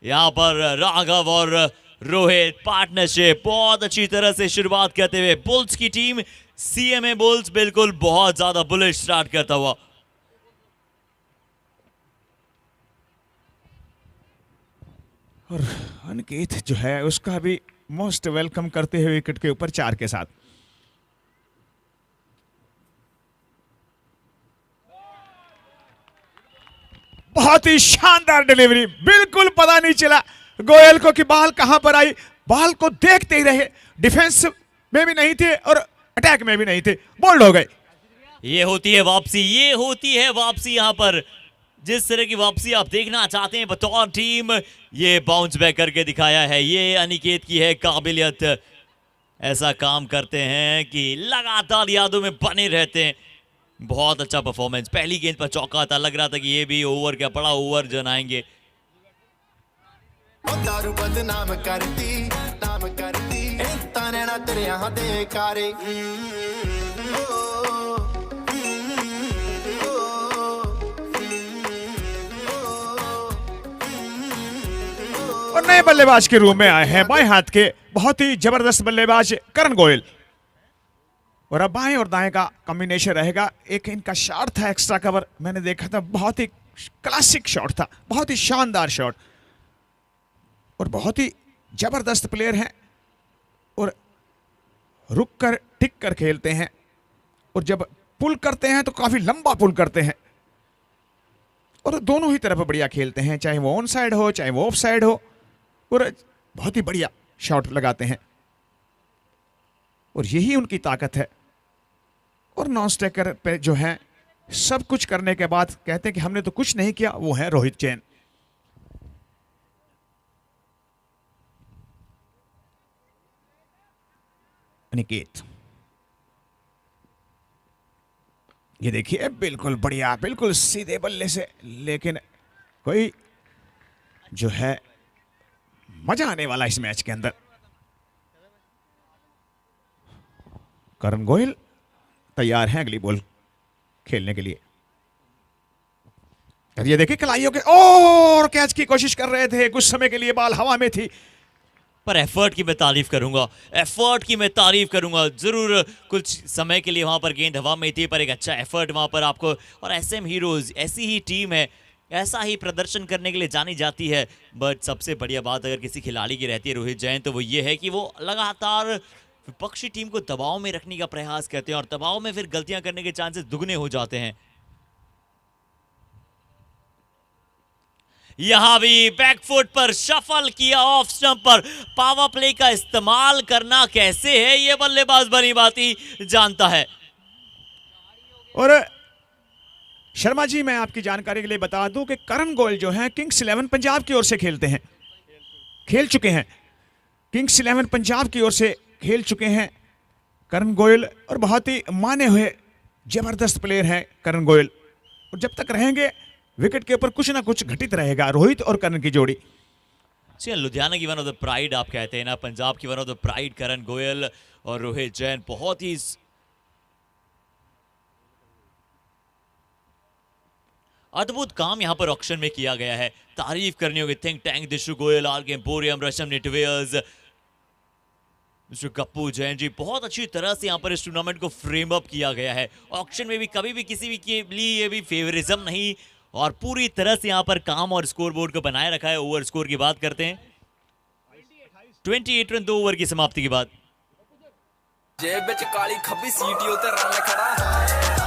यहाँ पर राघव और रोहित पार्टनरशिप बहुत अच्छी तरह से शुरुआत करते हुए बुल्स की टीम CMA बुल्स बिल्कुल बहुत ज्यादा बुलिश स्टार्ट करता हुआ। और अनिकेत जो है उसका भी मोस्ट वेलकम करते हुए विकेट के ऊपर 4 के साथ। बहुत ही शानदार डिलीवरी, बिल्कुल पता नहीं चला गोयल को कि बॉल कहां पर आई। बॉल को देखते ही रहे, डिफेंस में भी नहीं थे और अटैक में भी नहीं थे, बोल्ड हो गए। ये होती है वापसी, ये होती है वापसी। यहाँ पर जिस तरह की वापसी आप देखना चाहते हैं बतौर टीम, ये बाउंस बैक करके दिखाया है। ये अनिकेत की है काबिलियत, ऐसा काम करते हैं कि लगातार यादों में बने रहते हैं। बहुत अच्छा परफॉर्मेंस, पहली गेंद पर चौका था, लग रहा था कि ये भी ओवर का बड़ा ओवर जनाएंगे। दारू बदनाम करती नाम करती ताने ना तेरे यहाँ दे कारे। और नए बल्लेबाज के रूम में आए हैं बाएं हाथ के बहुत ही जबरदस्त बल्लेबाज करण गोयल। और अब बाएं और दाएं का कॉम्बिनेशन रहेगा। एक इनका शॉट था एक्स्ट्रा कवर, मैंने देखा था, बहुत ही क्लासिक शॉट था, बहुत ही शानदार शॉट। और बहुत ही जबरदस्त प्लेयर हैं और रुक कर टिक कर खेलते हैं। और जब पुल करते हैं तो काफी लंबा पुल करते हैं और दोनों ही तरफ बढ़िया खेलते हैं, चाहे वो ऑन साइड हो चाहे वो ऑफ साइड हो, और बहुत ही बढ़िया शॉट लगाते हैं। और यही उनकी ताकत है। और नॉन स्ट्राइकर पे जो है सब कुछ करने के बाद कहते हैं कि हमने तो कुछ नहीं किया, वो है रोहित जैन। अनिकेत, ये देखिए बिल्कुल बढ़िया, बिल्कुल सीधे बल्ले से, लेकिन कोई जो है मजा आने वाला इस मैच के अंदर। करण गोयल तैयार हैं अगली बॉल खेलने के लिए। और ये देखिए कलाइयों के और कैच की कोशिश कर रहे थे, कुछ समय के लिए बॉल हवा में थी। पर एफर्ट की मैं तारीफ करूंगा, एफर्ट की मैं तारीफ करूंगा जरूर। कुछ समय के लिए वहां पर गेंद हवा में थी, पर एक अच्छा एफर्ट वहां पर आपको। और SM हीरोज ऐसी ही टीम है, ऐसा ही प्रदर्शन करने के लिए जानी जाती है। बट सबसे बढ़िया बात अगर किसी खिलाड़ी की रहती है रोहित जैन, तो वो ये है कि वो लगातार विपक्षी टीम को दबाव में रखने का प्रयास करते हैं और दबाव में फिर गलतियां करने के चांसेस दुगने हो जाते हैं। यहां भी बैकफुट पर शफल किया ऑफ स्टंप पर। पावर प्ले का इस्तेमाल करना कैसे है ये बल्लेबाज भली भांति जानता है। और शर्मा जी, मैं आपकी जानकारी के लिए बता दूं कि करण गोयल जो हैं किंग्स 11 पंजाब की ओर से खेलते हैं, खेल चुके हैं, किंग्स 11 पंजाब की ओर से खेल चुके हैं करण गोयल। और बहुत ही माने हुए जबरदस्त प्लेयर हैं करण गोयल। और जब तक रहेंगे विकेट के ऊपर कुछ ना कुछ घटित रहेगा रोहित और करण की जोड़ी। लुधियाना की वन ऑफ द प्राइड आप कहते हैं ना, पंजाब की वन ऑफ द प्राइड करण गोयल और रोहित जैन। बहुत ही अद्भुत काम यहां पर ऑक्शन में किया गया है। तारीफ करनी होगी think tank, Dishu Goyal, RK emporium, Rasham netwears, mister Gappu Jain ji. बहुत अच्छी तरह से यहाँ पर इस टूर्नामेंट को फ्रेम अप किया गया है। ऑक्शन में भी कभी भी किसी भी के लिए ये भी फेवरिज्म नहीं, और पूरी तरह से यहाँ पर काम और स्कोरबोर्ड को बनाए रखा है। ओवर स्कोर की बात करते हैं, 28 रन 2 ओवर की समाप्ति के बाद। जेब विच काली खब्बी सीटी उते रन खड़ा।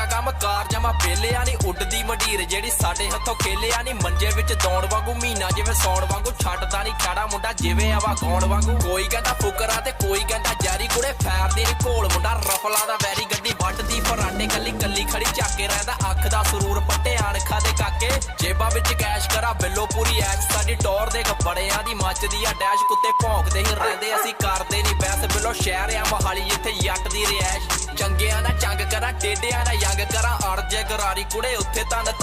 ਕੰਮ ਕਾਰ ਜਮਾ ਪੇਲਿਆ ਨਹੀਂ ਉੱਡਦੀ ਮਢੀਰ ਜਿਹੜੀ ਸਾਡੇ ਹੱਥੋਂ ਖੇਲਿਆ ਨਹੀਂ ਮੰਜੇ ਵਿੱਚ ਦੌੜ ਵਾਂਗੂ ਮਹੀਨਾ ਜਿਵੇਂ ਸੌਣ ਵਾਂਗੂ ਛੱਡਦਾ ਨਹੀਂ ਖੜਾ ਮੁੰਡਾ ਜਿਵੇਂ ਆਵਾ ਗਾਉਣ ਵਾਂਗੂ ਕੋਈ ਕਹਿੰਦਾ ਫੁਕਰਾ ਤੇ ਕੋਈ ਕਹਿੰਦਾ ਜਾਰੀ ਕੁੜੇ ਫੈਰਦੀ ਨਹੀਂ ਘੋਲ ਮੁੰਡਾ ਰਫਲਾ ਦਾ ਵੈਰੀ ਗੱਡੀ ਵੱਢਦੀ ਫਰਾਂਡੇ ਕੱਲੀ ਕੱਲੀ ਖੜੀ ਝਾਕੇ ਰਹਿੰਦਾ ਅੱਖ ਦਾ ਸਰੂਰ ਪੱਟੇ ਅਣਖਾਂ ਦੇ ਕਾਕੇ ਜੇਬਾਂ ਵਿੱਚ ਕੈਸ਼ ਕਰਾ ਬਿੱਲੋ ਪੂਰੀ ਐਸ਼ ਸਾਡੀ ਟੌਰ ਦੇ ਬੜਿਆਂ ਦੀ ਮੱਚਦੀ ਆ ਡੈਸ਼ ਕੁੱਤੇ ਭੌਂਕਦੇ ਹੀ ਰਹਿੰਦੇ ਅਸੀਂ ਕਰਦੇ ਨਹੀਂ ਬੈਸ ਬਿੱਲੋ ਸ਼ਹਿਰ ਆ ਮਹਾਲੀ ਜਿੱਥੇ ਜੱਟ ਦੀ ਰਿਐਸ਼ ਚੰਗਿਆਂ ਦਾ ਚੰਗ ਕਰਾ ਟੇਡਿਆਂ ਨਾਲ ਯੰਗ ਕਰਾਂ ਅੜ ਜੇ ਗਰਾਰੀ ਕੁੜੇ ਉੱਥੇ ਤਨ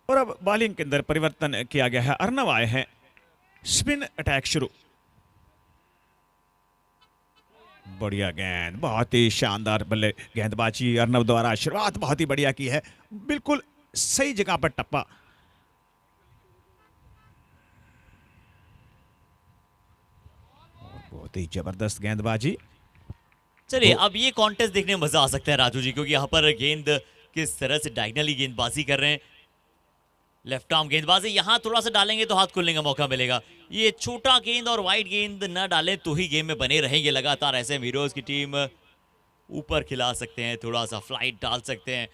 और अब बॉलिंग के अंदर परिवर्तन किया गया है। अर्नव आए हैं, स्पिन अटैक शुरू। बढ़िया गेंद, बहुत ही शानदार बल्ले गेंदबाजी अर्नव द्वारा। शुरुआत बहुत ही बढ़िया की है, बिल्कुल सही जगह पर टप्पा। बहुत ही जबरदस्त गेंदबाजी। चलिए अब ये कॉन्टेस्ट देखने में मजा आ सकता है राजू जी, क्योंकि यहाँ पर गेंद किस तरह से डायगनली गेंदबाजी कर रहे हैं। लेफ्ट आर्म गेंदबाजी, यहाँ थोड़ा सा डालेंगे तो हाथ खुलने का मौका मिलेगा। ये छोटा गेंद और वाइड गेंद न डालें तो ही गेम में बने रहेंगे लगातार। ऐसे हीरोज की टीम ऊपर खिला सकते हैं, थोड़ा सा फ्लाइट डाल सकते हैं।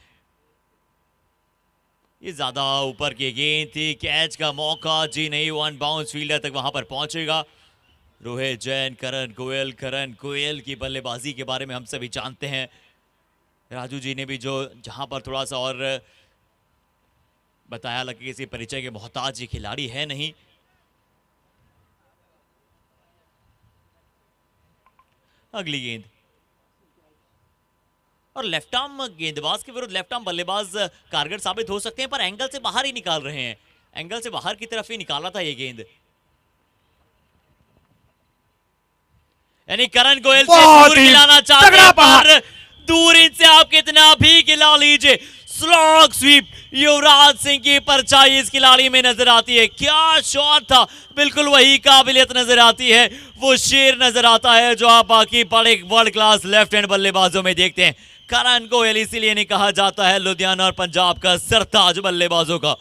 ये ज्यादा ऊपर की गेंद थी, कैच का मौका जी नहीं, वन बाउंस फील्डर तक वहां पर पहुंचेगा। रोहित जैन, करण गोयल की बल्लेबाजी के बारे में हम सभी जानते हैं। राजू जी ने भी जो जहां पर थोड़ा सा और बताया, लगे किसी परिचय के मोहताज ये खिलाड़ी है नहीं। अगली गेंद, और लेफ्ट आर्म गेंदबाज के विरुद्ध लेफ्ट आर्म बल्लेबाज कारगर साबित हो सकते हैं, पर एंगल से बाहर ही निकाल रहे हैं। एंगल से बाहर की तरफ ही निकाला था ये गेंद। यानी करण गोयल से दूर खिलाना चाहते हैं, पर दूर इनसे आप कितना भी खिला लीजिए। स्लॉग स्वीप युवराज सिंह की परछाई इस खिलाड़ी में नजर आती है। क्या शॉट था, बिल्कुल वही काबिलियत नजर आती है, वो शेर नजर आता है जो आप बाकी बड़े वर्ल्ड क्लास लेफ्ट हैंड बल्लेबाजों में देखते हैं। करण गोयल इसीलिए नहीं कहा जाता है लुधियाना और पंजाब का सरताज बल्लेबाजों का।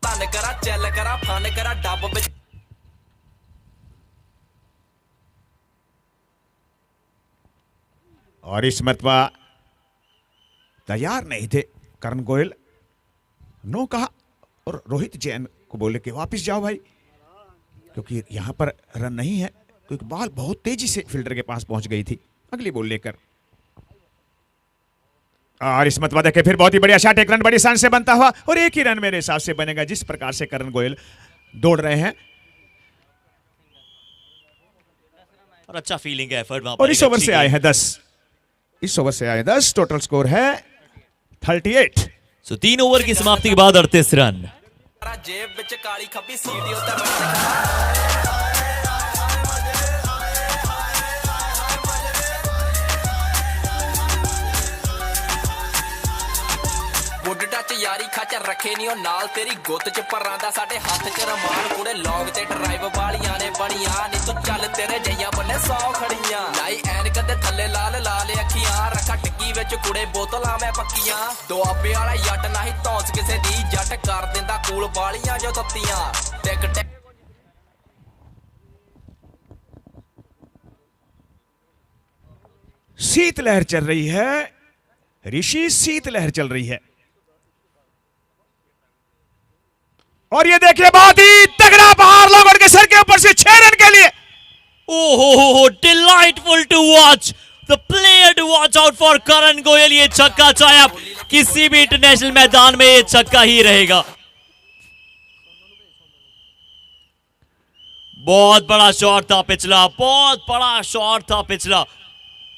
करा चल करा फन करा डब विच और इस मरतबा तैयार नहीं थे करण गोयल, नो कहा और रोहित जैन को बोले कि वापस जाओ भाई, क्योंकि यहां पर रन नहीं है, क्योंकि बॉल बहुत तेजी से फील्डर के पास पहुंच गई थी। अगली बॉल लेकर, और इस मरतबा देखे फिर बहुत ही बढ़िया शॉट, एक रन बड़ी शान से बनता हुआ, और एक ही रन मेरे हिसाब से बनेगा जिस प्रकार से करण गोयल दौड़ रहे हैं। और अच्छा फीलिंग है एफर्ट वहां और इस ओवर से आए हैं 10, इस ओवर से आए 10, टोटल स्कोर है 38। सो 3 ओवर की समाप्ति के बाद 38 रन। जेब विच काली खब्बी सीढ़ी उतर ਵੁੱਡ ਟੱਚ ਯਾਰੀ ਖਾਚਰ ਰੱਖੇ ਨਹੀਂ ਉਹ ਨਾਲ ਤੇਰੀ ਗੁੱਤ ਚ ਪਰਾਂ ਦਾ ਸਾਡੇ ਹੱਥ ਚ ਰਮਾਨ ਕੁੜੇ ਲੌਂਗ ਤੇ ਡਰਾਈਵ ਵਾਲੀਆਂ ਨੇ ਬਣੀਆਂ ਨੀ ਤੂੰ ਚੱਲ ਤੇਰੇ ਜਈਆਂ ਬੰਨੇ 100 ਖੜੀਆਂ ਲਾਈ ਐਨਕ ਦੇ ਥੱਲੇ ਲਾਲ ਲਾਲ ਅੱਖੀਆਂ ਰੱਖਾ ਟਿੱਕੀ ਵਿੱਚ ਕੁੜੇ ਬੋਤਲਾਂ ਮੈਂ ਪੱਕੀਆਂ ਦੁਆਬੇ ਵਾਲਾ ਜੱਟ ਨਹੀਂ ਧੌਂਸ ਕਿਸੇ ਦੀ ਜੱਟ ਕਰ ਦਿੰਦਾ ਕੂਲ ਵਾਲੀਆਂ ਜੋ ਤੱਤੀਆਂ ਟਿਕ ਟਿਕ शीतलहर चल रही है ऋषि, शीतलहर चल रही है। और ये देखिए बहुत ही तगड़ा बहार लोगों के सर के ऊपर से 6 रन के लिए। ओहो, delightful to watch, the player to watch out for Karan Goyal. ये छक्का चाहे आप किसी भी इंटरनेशनल मैदान में ये छक्का ही रहेगा। बहुत बड़ा शॉट था पिछला, बहुत बड़ा शॉट था पिछला।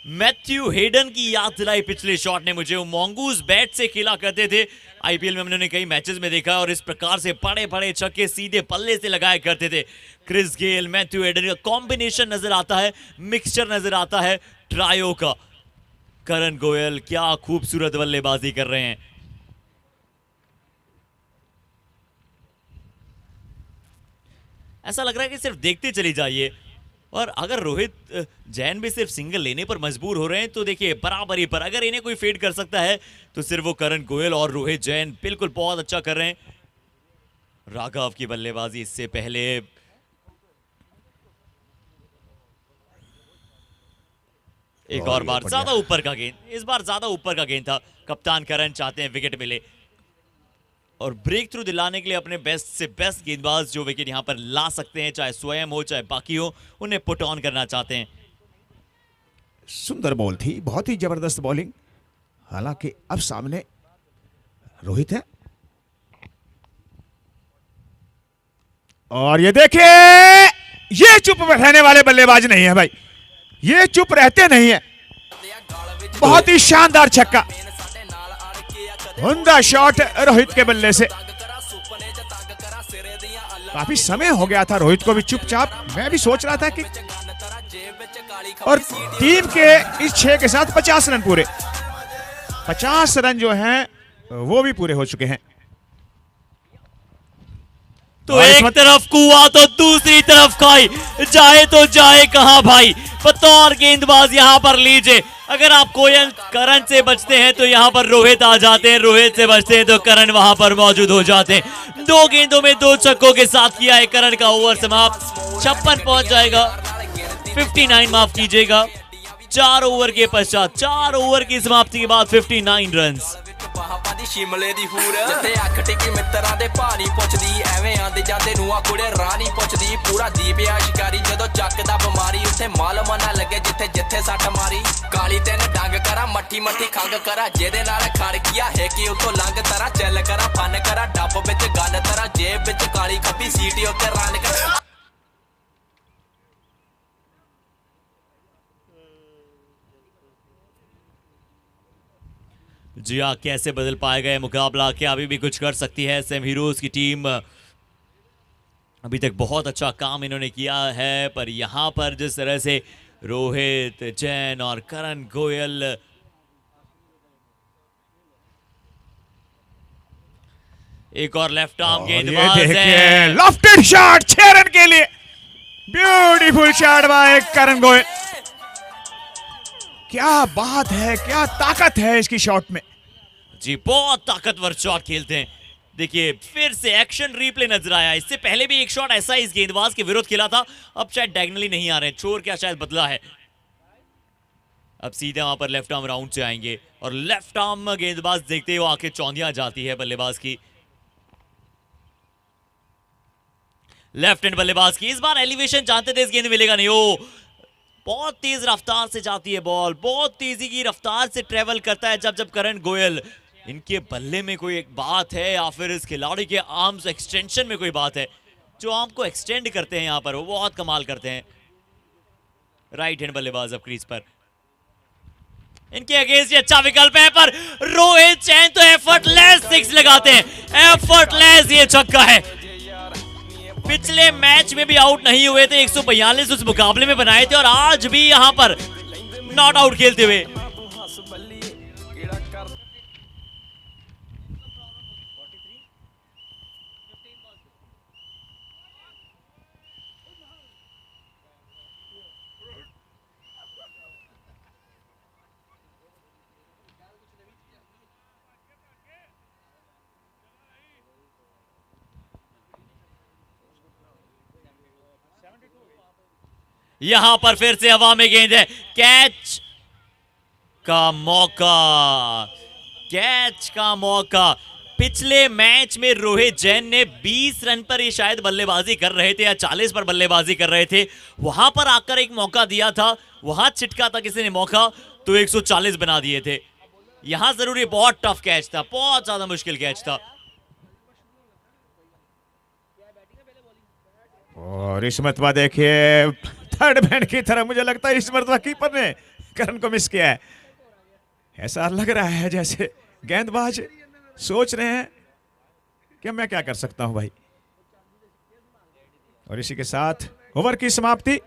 मैथ्यू हेडन की याद दिलाई पिछले शॉट ने मुझे। वो मॉन्गूज बैट से खेला करते थे, आईपीएल में हमने कई मैचेस में देखा, और इस प्रकार से बड़े बड़े छक्के सीधे पल्ले से लगाया करते थे। क्रिस गेल, मैथ्यू हेडन का कॉम्बिनेशन नजर आता है, मिक्सचर नजर आता है ट्रायो का। करण गोयल क्या खूबसूरत बल्लेबाजी कर रहे हैं। ऐसा लग रहा है कि सिर्फ देखते चली जाइए, और अगर रोहित जैन भी सिर्फ सिंगल लेने पर मजबूर हो रहे हैं तो देखिए बराबरी पर अगर इन्हें कोई फेड कर सकता है तो सिर्फ वो करण गोयल और रोहित जैन बिल्कुल बहुत अच्छा कर रहे हैं। राघव की बल्लेबाजी इससे पहले एक और बार ज्यादा ऊपर का गेंद, इस बार ज्यादा ऊपर का गेंद था। कप्तान करण चाहते हैं विकेट मिले और ब्रेक थ्रू दिलाने के लिए अपने बेस्ट से बेस्ट गेंदबाज जो विकेट यहां पर ला सकते हैं, चाहे स्वयं हो चाहे बाकी हो, उन्हें पुट ऑन करना चाहते हैं। सुंदर बॉल थी, बहुत ही जबरदस्त बॉलिंग। हालांकि अब सामने रोहित है, और ये देखिए ये चुप रहने वाले बल्लेबाज नहीं है भाई, ये चुप रहते नहीं है। बहुत ही शानदार छक्का, उम्दा शॉट रोहित के बल्ले से। काफी समय हो गया था रोहित को भी चुपचाप, मैं भी सोच रहा था कि, और टीम के इस 6 के साथ 50 रन पूरे, 50 रन जो हैं वो भी पूरे हो चुके हैं। तो एक तरफ कुआ तो दूसरी तरफ खाई, जाए तो जाए कहां भाई। बतौर गेंदबाज यहां पर लीजिए, अगर आप कोयल करण से बचते हैं तो यहां पर रोहित आ जाते हैं, रोहित से बचते हैं तो करण वहां पर मौजूद हो जाते हैं। 2 गेंदों में 2 छक्कों के साथ किया है करण का ओवर समाप्त। 56 पहुंच जाएगा, 59 माफ कीजिएगा। 4 ओवर के पश्चात, 4 ओवर की समाप्ति के बाद 59 रन। शिमले दी हूर जिथे अख टिकी मित्तरां दे भारी पुछदी, एवें आंदे जांदे नूआ कुड़े राह नहीं पुछदी। पूरा दीपिया शिकारी जदों चकदा बमारी, उत्थे माल मना लगे जिथे जिथे सट मारी। काली तेन डंग करा मट्ठी मट्ठी खंग करा, जेदे नाल खड़ किया है कि उतों लंघ तरा। चल करा फन करा डब विच गल तरा, जेब विच काली खब्बी सीटी उत्ते रन करा। जी हाँ, कैसे बदल पाएगा ये मुकाबला, क्या अभी भी कुछ कर सकती है एसएम हीरोज की टीम? अभी तक बहुत अच्छा काम इन्होंने किया है, पर यहां पर जिस तरह से रोहित जैन और करण गोयल, एक और लेफ्ट आर्म गेंदबाज है, लॉफ्टेड शॉट 6 रन के लिए, ब्यूटीफुल शॉट बाय करण गोयल। क्या बात है, क्या ताकत है इसकी शॉट में। जी बहुत ताकतवर शॉट खेलते हैं। देखिए फिर से एक्शन रिप्ले नजर आया, इससे पहले भी एक शॉट ऐसा इस गेंदबाज के विरुद्ध खेला था, अब शायद डायगोनली नहीं आ रहे हैं, छोर क्या शायद बदला है। अब सीधे वहां पर लेफ्ट आर्म राउंड से आएंगे और लेफ्ट आर्म गेंदबाज देखते हुए आके चौंधियां जाती है बल्लेबाज की, लेफ्ट हैंड बल्लेबाज की। इस बार एलिवेशन जानते थे इस गेंद मिलेगा नहीं, ओ बहुत तेज रफ्तार से जाती है बॉल, बहुत तेजी की रफ्तार से ट्रेवल करता है जब करण गोयल। इनके बल्ले में कोई एक बात है या फिर इस खिलाड़ी के आर्म्स एक्सटेंशन में कोई बात है, जो आर्म को एक्सटेंड करते हैं यहां पर, वो बहुत कमाल करते हैं। राइट हैंड बल्लेबाज अब क्रीज पर, इनके अगेंस्ट ये अच्छा विकल्प है, पर रोहित जैन तो एफर्टलेस 6 लगाते हैं, एफर्टलेस ये छक्का है। पिछले मैच में भी आउट नहीं हुए थे, 142 उस मुकाबले में बनाए थे और आज भी यहां पर नॉट आउट खेलते हुए। यहां पर फिर से हवा में गेंद है, कैच का मौका, कैच का मौका। पिछले मैच में रोहित जैन ने 20 रन पर ये शायद बल्लेबाजी कर रहे थे या 40 पर बल्लेबाजी कर रहे थे, वहां पर आकर एक मौका दिया था, वहां छिटका था किसी ने मौका तो 140 बना दिए थे। यहां जरूर बहुत टफ कैच था, बहुत ज्यादा मुश्किल कैच था। और इस मरतबा देखिए थर्ड मैन की तरह, मुझे लगता है इस मरतबा कीपर ने करण को मिस किया है। ऐसा लग रहा है जैसे गेंदबाज सोच रहे हैं कि मैं क्या कर सकता हूं भाई। और इसी के साथ ओवर की समाप्ति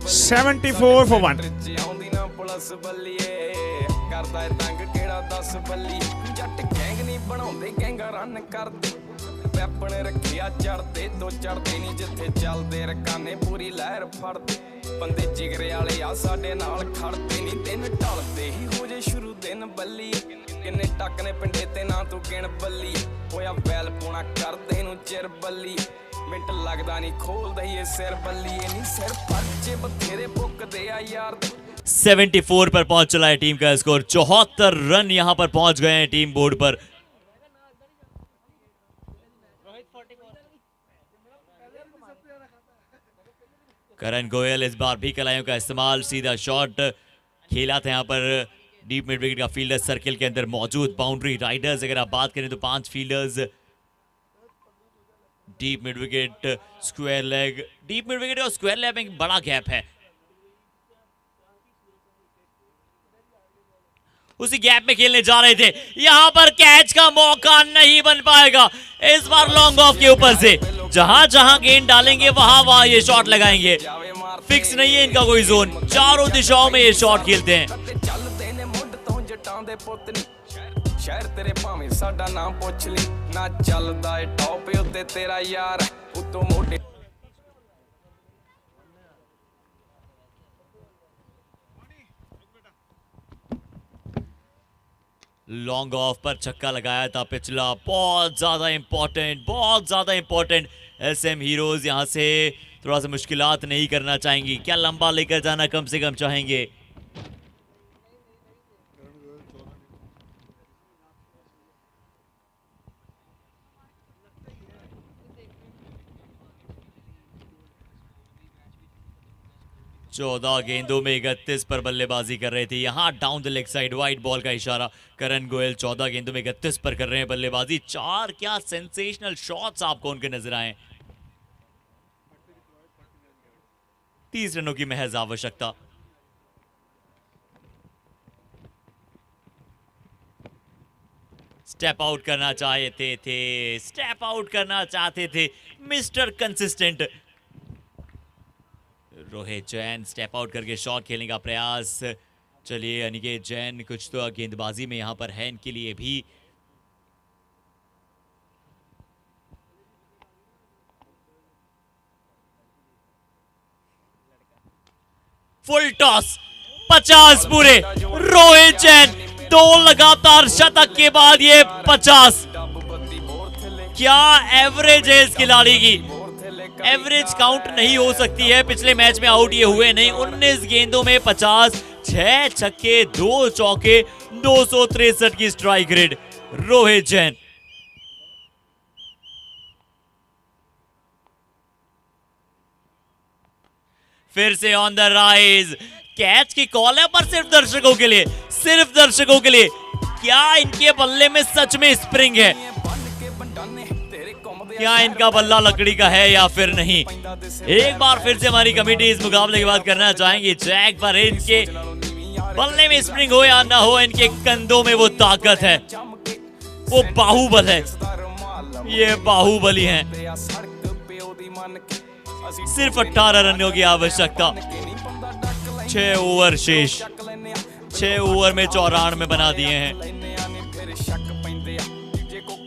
74 for 1। ਆਪਣੇ ਰੱਖਿਆ ਚੜਦੇ ਦੋ ਚੜਦੇ ਨਹੀਂ ਜਿੱਥੇ ਚੱਲਦੇ ਰਕਾਨੇ ਪੂਰੀ ਲਹਿਰ ਫੜਦੇ ਬੰਦੇ ਜਿਗਰੇ ਵਾਲੇ ਆ ਸਾਡੇ ਨਾਲ ਖੜਦੇ ਨਹੀਂ ਦਿਨ ਢਲਦੇ ਹੀ ਹੋ ਜੇ ਸ਼ੁਰੂ ਦਿਨ ਬੱਲੀ ਕਿੰਨੇ ਟੱਕ ਨੇ ਪਿੰਡੇ ਤੇ ਨਾ ਤੂੰ ਗਿਣ ਬੱਲੀ ਹੋਇਆ ਵੈਲ ਪੋਣਾ ਕਰਦੇ ਨੂੰ ਚਿਰ ਬੱਲੀ ਮਿੰਟ ਲੱਗਦਾ ਨਹੀਂ ਖੋਲਦਾ ਹੀ ਇਹ ਸਿਰ ਬੱਲੀ ਇਹ ਨਹੀਂ ਸਿਰ ਪਰਚੇ ਬਥੇਰੇ ਪੁੱਕਦੇ ਆ ਯਾਰ। 74 पर पहुंच चला है टीम का स्कोर, 74 रन यहां पर पहुंच गए हैं टीम बोर्ड पर। करण गोयल इस बार भी कलाइयों का इस्तेमाल, सीधा शॉट खेला था यहां पर डीप मिड विकेट का फील्डर सर्किल के अंदर मौजूद। बाउंड्री राइडर्स अगर आप बात करें तो 5 fielders, deep mid wicket, square leg, deep mid wicket और स्क्वायर लेग में बड़ा गैप है। उसी गैप में खेलने जा रहे थे। यहां पर कैच का मौका नहीं बन पाएगा इस बार लॉन्ग ऑफ के ऊपर से। जहां जहां गेंद डालेंगे वहां वहां ये शॉट लगाएंगे। फिक्स नहीं है इनका कोई जोन, चारों दिशाओं में ये शॉट खेलते हैं। ਚੱਲਦੇ ਨੇ ਮੁੱਢ ਤੋਂ ਜਟਾਂ ਦੇ ਪੁੱਤ ਨੀ ਸ਼ਹਿਰ ਤੇਰੇ ਭਾਵੇਂ ਸਾਡਾ ਨਾਮ ਪੁੱਛ ਲਈ ਨਾ ਚੱਲਦਾ ਏ ਟੌਪ ਉੱਤੇ ਤੇਰਾ ਯਾਰ ਉਤੋਂ ਮੋਢੇ लॉन्ग ऑफ पर छक्का लगाया था पिछला, बहुत ज्यादा इंपॉर्टेंट। एसएम हीरोज यहां से थोड़ा सा मुश्किलात नहीं करना चाहेंगी। क्या लंबा लेकर जाना कम से कम चाहेंगे। चौदह गेंदों में 31 पर बल्लेबाजी कर रहे थे। यहां down the leg side wide ball का इशारा। करण गोयल 14 गेंदों में 31 पर कर रहे हैं बल्लेबाजी। 4 क्या सेंसेशनल शॉट्स आपको उनके नजर आए। 30 रनों की महज आवश्यकता। स्टेप आउट करना चाहते थे mister consistent. Rohit Jain step out करके शॉट खेलने का प्रयास। चलिए अनिकेत जैन कुछ तो गेंदबाजी में यहां पर है इनके लिए भी। फुल टॉस 50 पूरे। रोहित जैन 2 लगातार शतक के बाद ये 50। क्या एवरेज है इस खिलाड़ी की। एवरेज काउंट नहीं हो सकती है। पिछले मैच में आउट ये हुए नहीं। 19 गेंदों में 50, 6 छक्के 2 चौके, 263 की स्ट्राइक रेट रोहित जैन। फिर से ऑन द राइज। कैच की कॉल है पर सिर्फ दर्शकों के लिए, क्या इनके बल्ले में सच में स्प्रिंग है। क्या इनका बल्ला लकड़ी का है या फिर नहीं। एक बार फिर से हमारी कमेटी इस मुकाबले की बात करना चाहेंगे। जैक पर इनके बल्ले में स्प्रिंग हो या ना हो, इनके कंधों में वो ताकत है, वो बाहुबल है। ये बाहुबली हैं। सिर्फ 18 रनों की आवश्यकता। 6 ओवर शेष। 6 ओवर में 94 बना दिए हैं।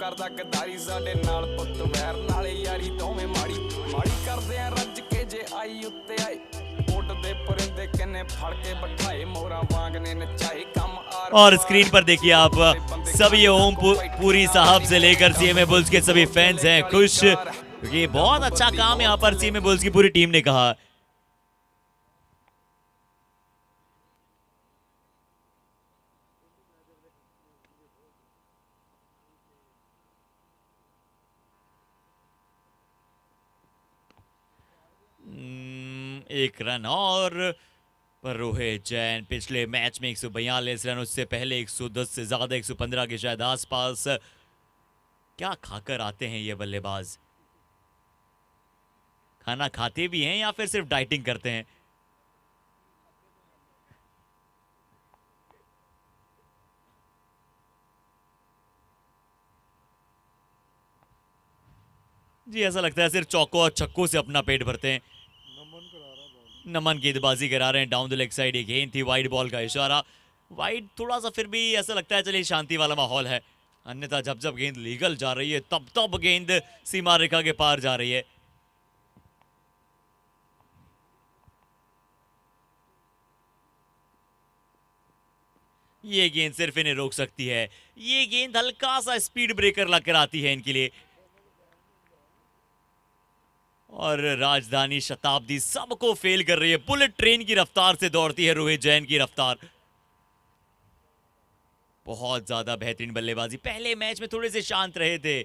ਕਰਦਾ ਗਦਾਰੀ ਸਾਡੇ ਨਾਲ ਪੁੱਤ ਵੈਰ ਨਾਲੇ ਯਾਰੀ ਦੋਵੇਂ ਮਾੜੀ ਕਰਦੇ ਆ ਰੱਜ ਕੇ ਜੇ ਆਈ ਉੱਤੇ ਆਏ ਉੱਡਦੇ ਪਰਿੰਦੇ ਕਿੰਨੇ ਫੜ ਕੇ ਬਿਠਾਏ ਮੋਰਾਂ ਵਾਂਗ ਨੇ ਨਚਾਏ ਕੰਮ और स्क्रीन पर देखिए आप सभी ओम पुरी साहब से लेकर सीएमए बुल्स के सभी फैंस हैं खुश। ये बहुत अच्छा काम यहाँ पर सीएमए बुल्स की पूरी टीम ने कहा। एक रन और पर रोहित जैन पिछले मैच में 142 रन, उससे पहले 110 से ज्यादा 115 के शायद आसपास। क्या खाकर आते हैं ये बल्लेबाज। खाना खाते भी हैं या फिर सिर्फ डाइटिंग करते हैं। जी ऐसा लगता है सिर्फ चौकों और छक्कों से अपना पेट भरते हैं। नमन गेंदबाजी करा रहे हैं डाउन द लेग साइड। एक गेंद थी वाइड बॉल का इशारा। वाइड थोड़ा सा फिर भी ऐसा लगता है चलिए शांति वाला माहौल है। अन्यथा जब जब गेंद लीगल जा रही है तब तब गेंद सीमा रेखा के पार जा रही है। ये गेंद सिर्फ इन्हें रोक सकती है। ये गेंद हल्का सा स्पीड ब्रेकर लगकर आती है इनके लिए। और राजधानी शताब्दी सबको फेल कर रही है। बुलेट ट्रेन की रफ्तार से दौड़ती है रोहित जैन की रफ्तार। बहुत ज्यादा बेहतरीन बल्लेबाजी। पहले मैच में थोड़े से शांत रहे थे।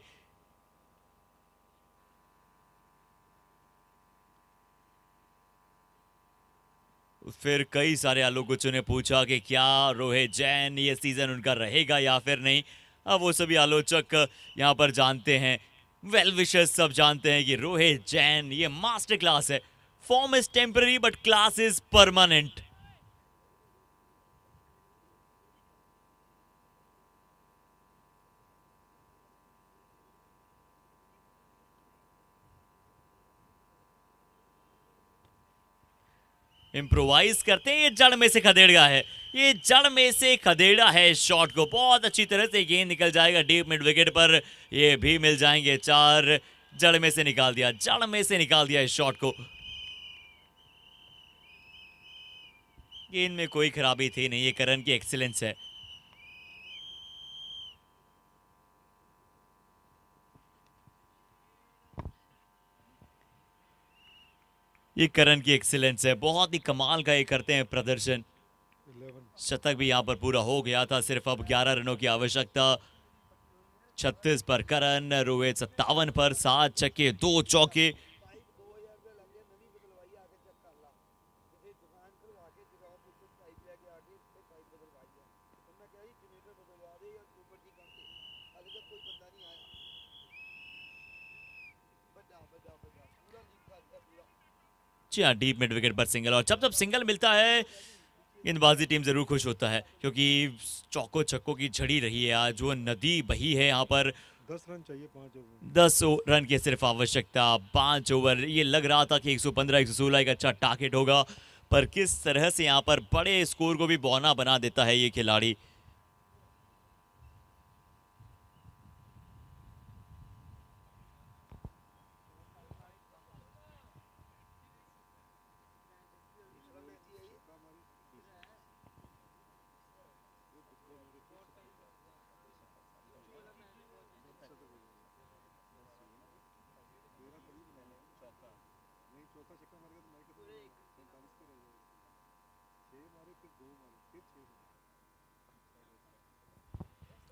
फिर कई सारे आलोचकों ने पूछा कि क्या रोहित जैन ये सीजन उनका रहेगा या फिर नहीं। अब वो सभी आलोचक यहां पर जानते हैं, वेल विशर्स सब जानते हैं कि रोहित जैन ये मास्टर क्लास है। Form is temporary but class is permanent. Improvise करते हैं। ये जड़ में से खदेड़ा है, ये जड़ में से खदेड़ा है शॉट को, बहुत अच्छी तरह से गेंद निकल जाएगा डीप मिड विकेट पर। ये भी मिल जाएंगे 4। जड़ में से निकाल दिया, जड़ में से निकाल दिया इस शॉट को। गेंद में कोई खराबी थी नहीं, ये करण की एक्सीलेंस है। ये करण की एक्सीलेंस है, बहुत ही कमाल का ये करते हैं प्रदर्शन। शतक भी यहां पर पूरा हो गया था, सिर्फ अब 11 रनों की आवश्यकता। 36 पर करण, रोहित 57 पर, 7 छक्के 2 चौके। डीप मिड विकेट पर सिंगल, और जब जब सिंगल मिलता है गेंदबाजी टीम जरूर खुश होता है, क्योंकि चौको छक्कों की झड़ी रही है आज, वो नदी बही है यहाँ पर। 10 रन चाहिए, 5 ओवर, 10 रन की सिर्फ आवश्यकता, 5 ओवर। ये लग रहा था कि 115 116 एक अच्छा टारगेट होगा, पर किस तरह से यहाँ पर बड़े स्कोर को भी बौना बना देता है ये खिलाड़ी।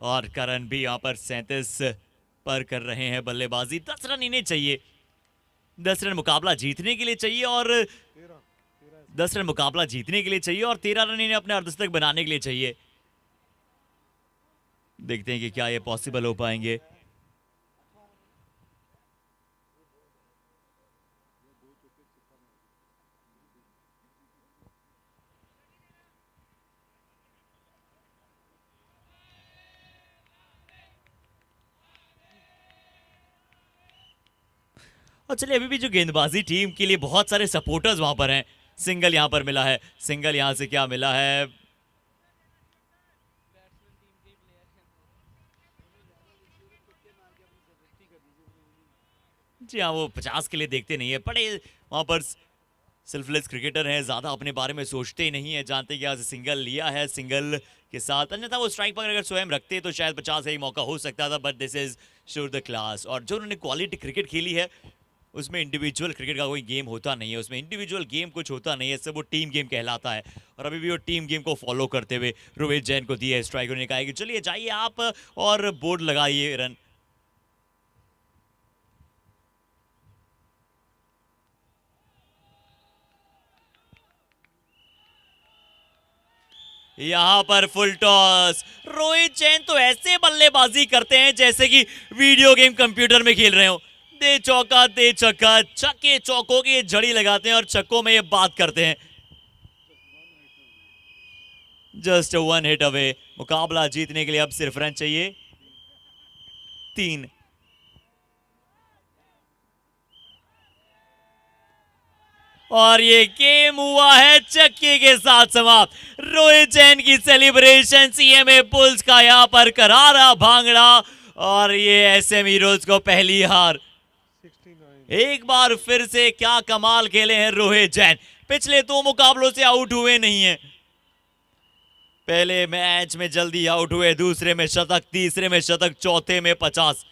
और करण भी यहाँ पर 37 पर कर रहे हैं बल्लेबाजी। 10 रन इन्हें चाहिए, 10 रन मुकाबला जीतने के लिए चाहिए, और 10 रन मुकाबला जीतने के लिए चाहिए, और 13 रन इन्हें अपने अर्धशतक बनाने के लिए चाहिए। देखते हैं कि क्या ये पॉसिबल हो पाएंगे। और चलिए, अभी भी जो गेंदबाजी टीम के लिए बहुत सारे सपोर्टर्स वहां पर हैं। सिंगल यहां पर मिला है, सिंगल यहां से क्या मिला है, जी हाँ, वो 50 के लिए देखते नहीं है, बड़े वहां पर सेल्फलेस क्रिकेटर हैं, ज्यादा अपने बारे में सोचते ही नहीं है, जानते कि आज सिंगल लिया है, सिंगल के साथ, अन्यथा वो स्ट्राइक पर अगर स्वयं रखते तो शायद 50 ही मौका हो सकता था, but this is sure the class. और जो उन्होंने क्वालिटी क्रिकेट खेली है, उसमें इंडिविजुअल क्रिकेट का कोई गेम होता नहीं है, उसमें इंडिविजुअल गेम कुछ होता नहीं है, सब वो टीम गेम कहलाता है। और अभी भी वो टीम गेम को फॉलो करते हुए रोहित जैन को दिया है स्ट्राइक, उन्होंने कहा कि चलिए जाइए आप और बोर्ड लगाइए रन। यहां पर फुल टॉस, रोहित जैन तो ऐसे बल्लेबाजी करते हैं जैसे कि वीडियो गेम कंप्यूटर में खेल रहे हो। दे चौका दे छक्का, छक्के चौकों की झड़ी लगाते हैं और छक्कों में ये बात करते हैं। जस्ट 1 हिट अवे, मुकाबला जीतने के लिए अब सिर्फ रन चाहिए 3। और ये गेम हुआ है चक्के के साथ समाप्त। रोहित जैन की सेलिब्रेशन, सीएमए बुल्स का यहां पर करारा भांगड़ा, और ये एसएम हीरोज को पहली हार। एक बार फिर से क्या कमाल खेले हैं रोहित जैन, पिछले 2 मुकाबलों से आउट हुए नहीं हैं। पहले मैच में जल्दी आउट हुए, दूसरे में शतक, तीसरे में शतक, चौथे में 50।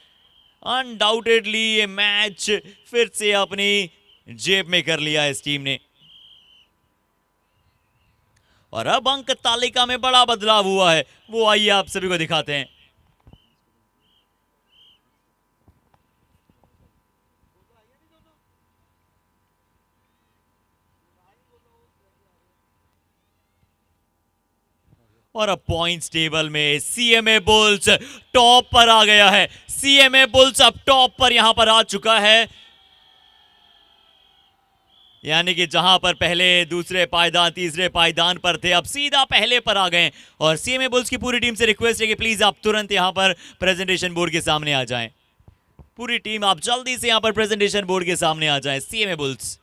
अनडाउटेडली ये मैच फिर से अपनी जेब में कर लिया इस टीम ने। और अब अंक तालिका में बड़ा बदलाव हुआ है, वो आइए आप सभी को दिखाते हैं। और अब पॉइंट्स टेबल में सीएमए बुल्स टॉप पर आ गया है। सीएमए बुल्स अब टॉप पर यहां पर आ चुका है, यानी कि जहां पर पहले दूसरे पायदान तीसरे पायदान पर थे, अब सीधा पहले पर आ गए। और सीएमए बुल्स की पूरी टीम से रिक्वेस्ट है कि प्लीज आप तुरंत यहां पर प्रेजेंटेशन बोर्ड के सामने आ जाएं। पूरी टीम आप जल्दी से यहां पर प्रेजेंटेशन बोर्ड के सामने आ जाएं। CMA bulls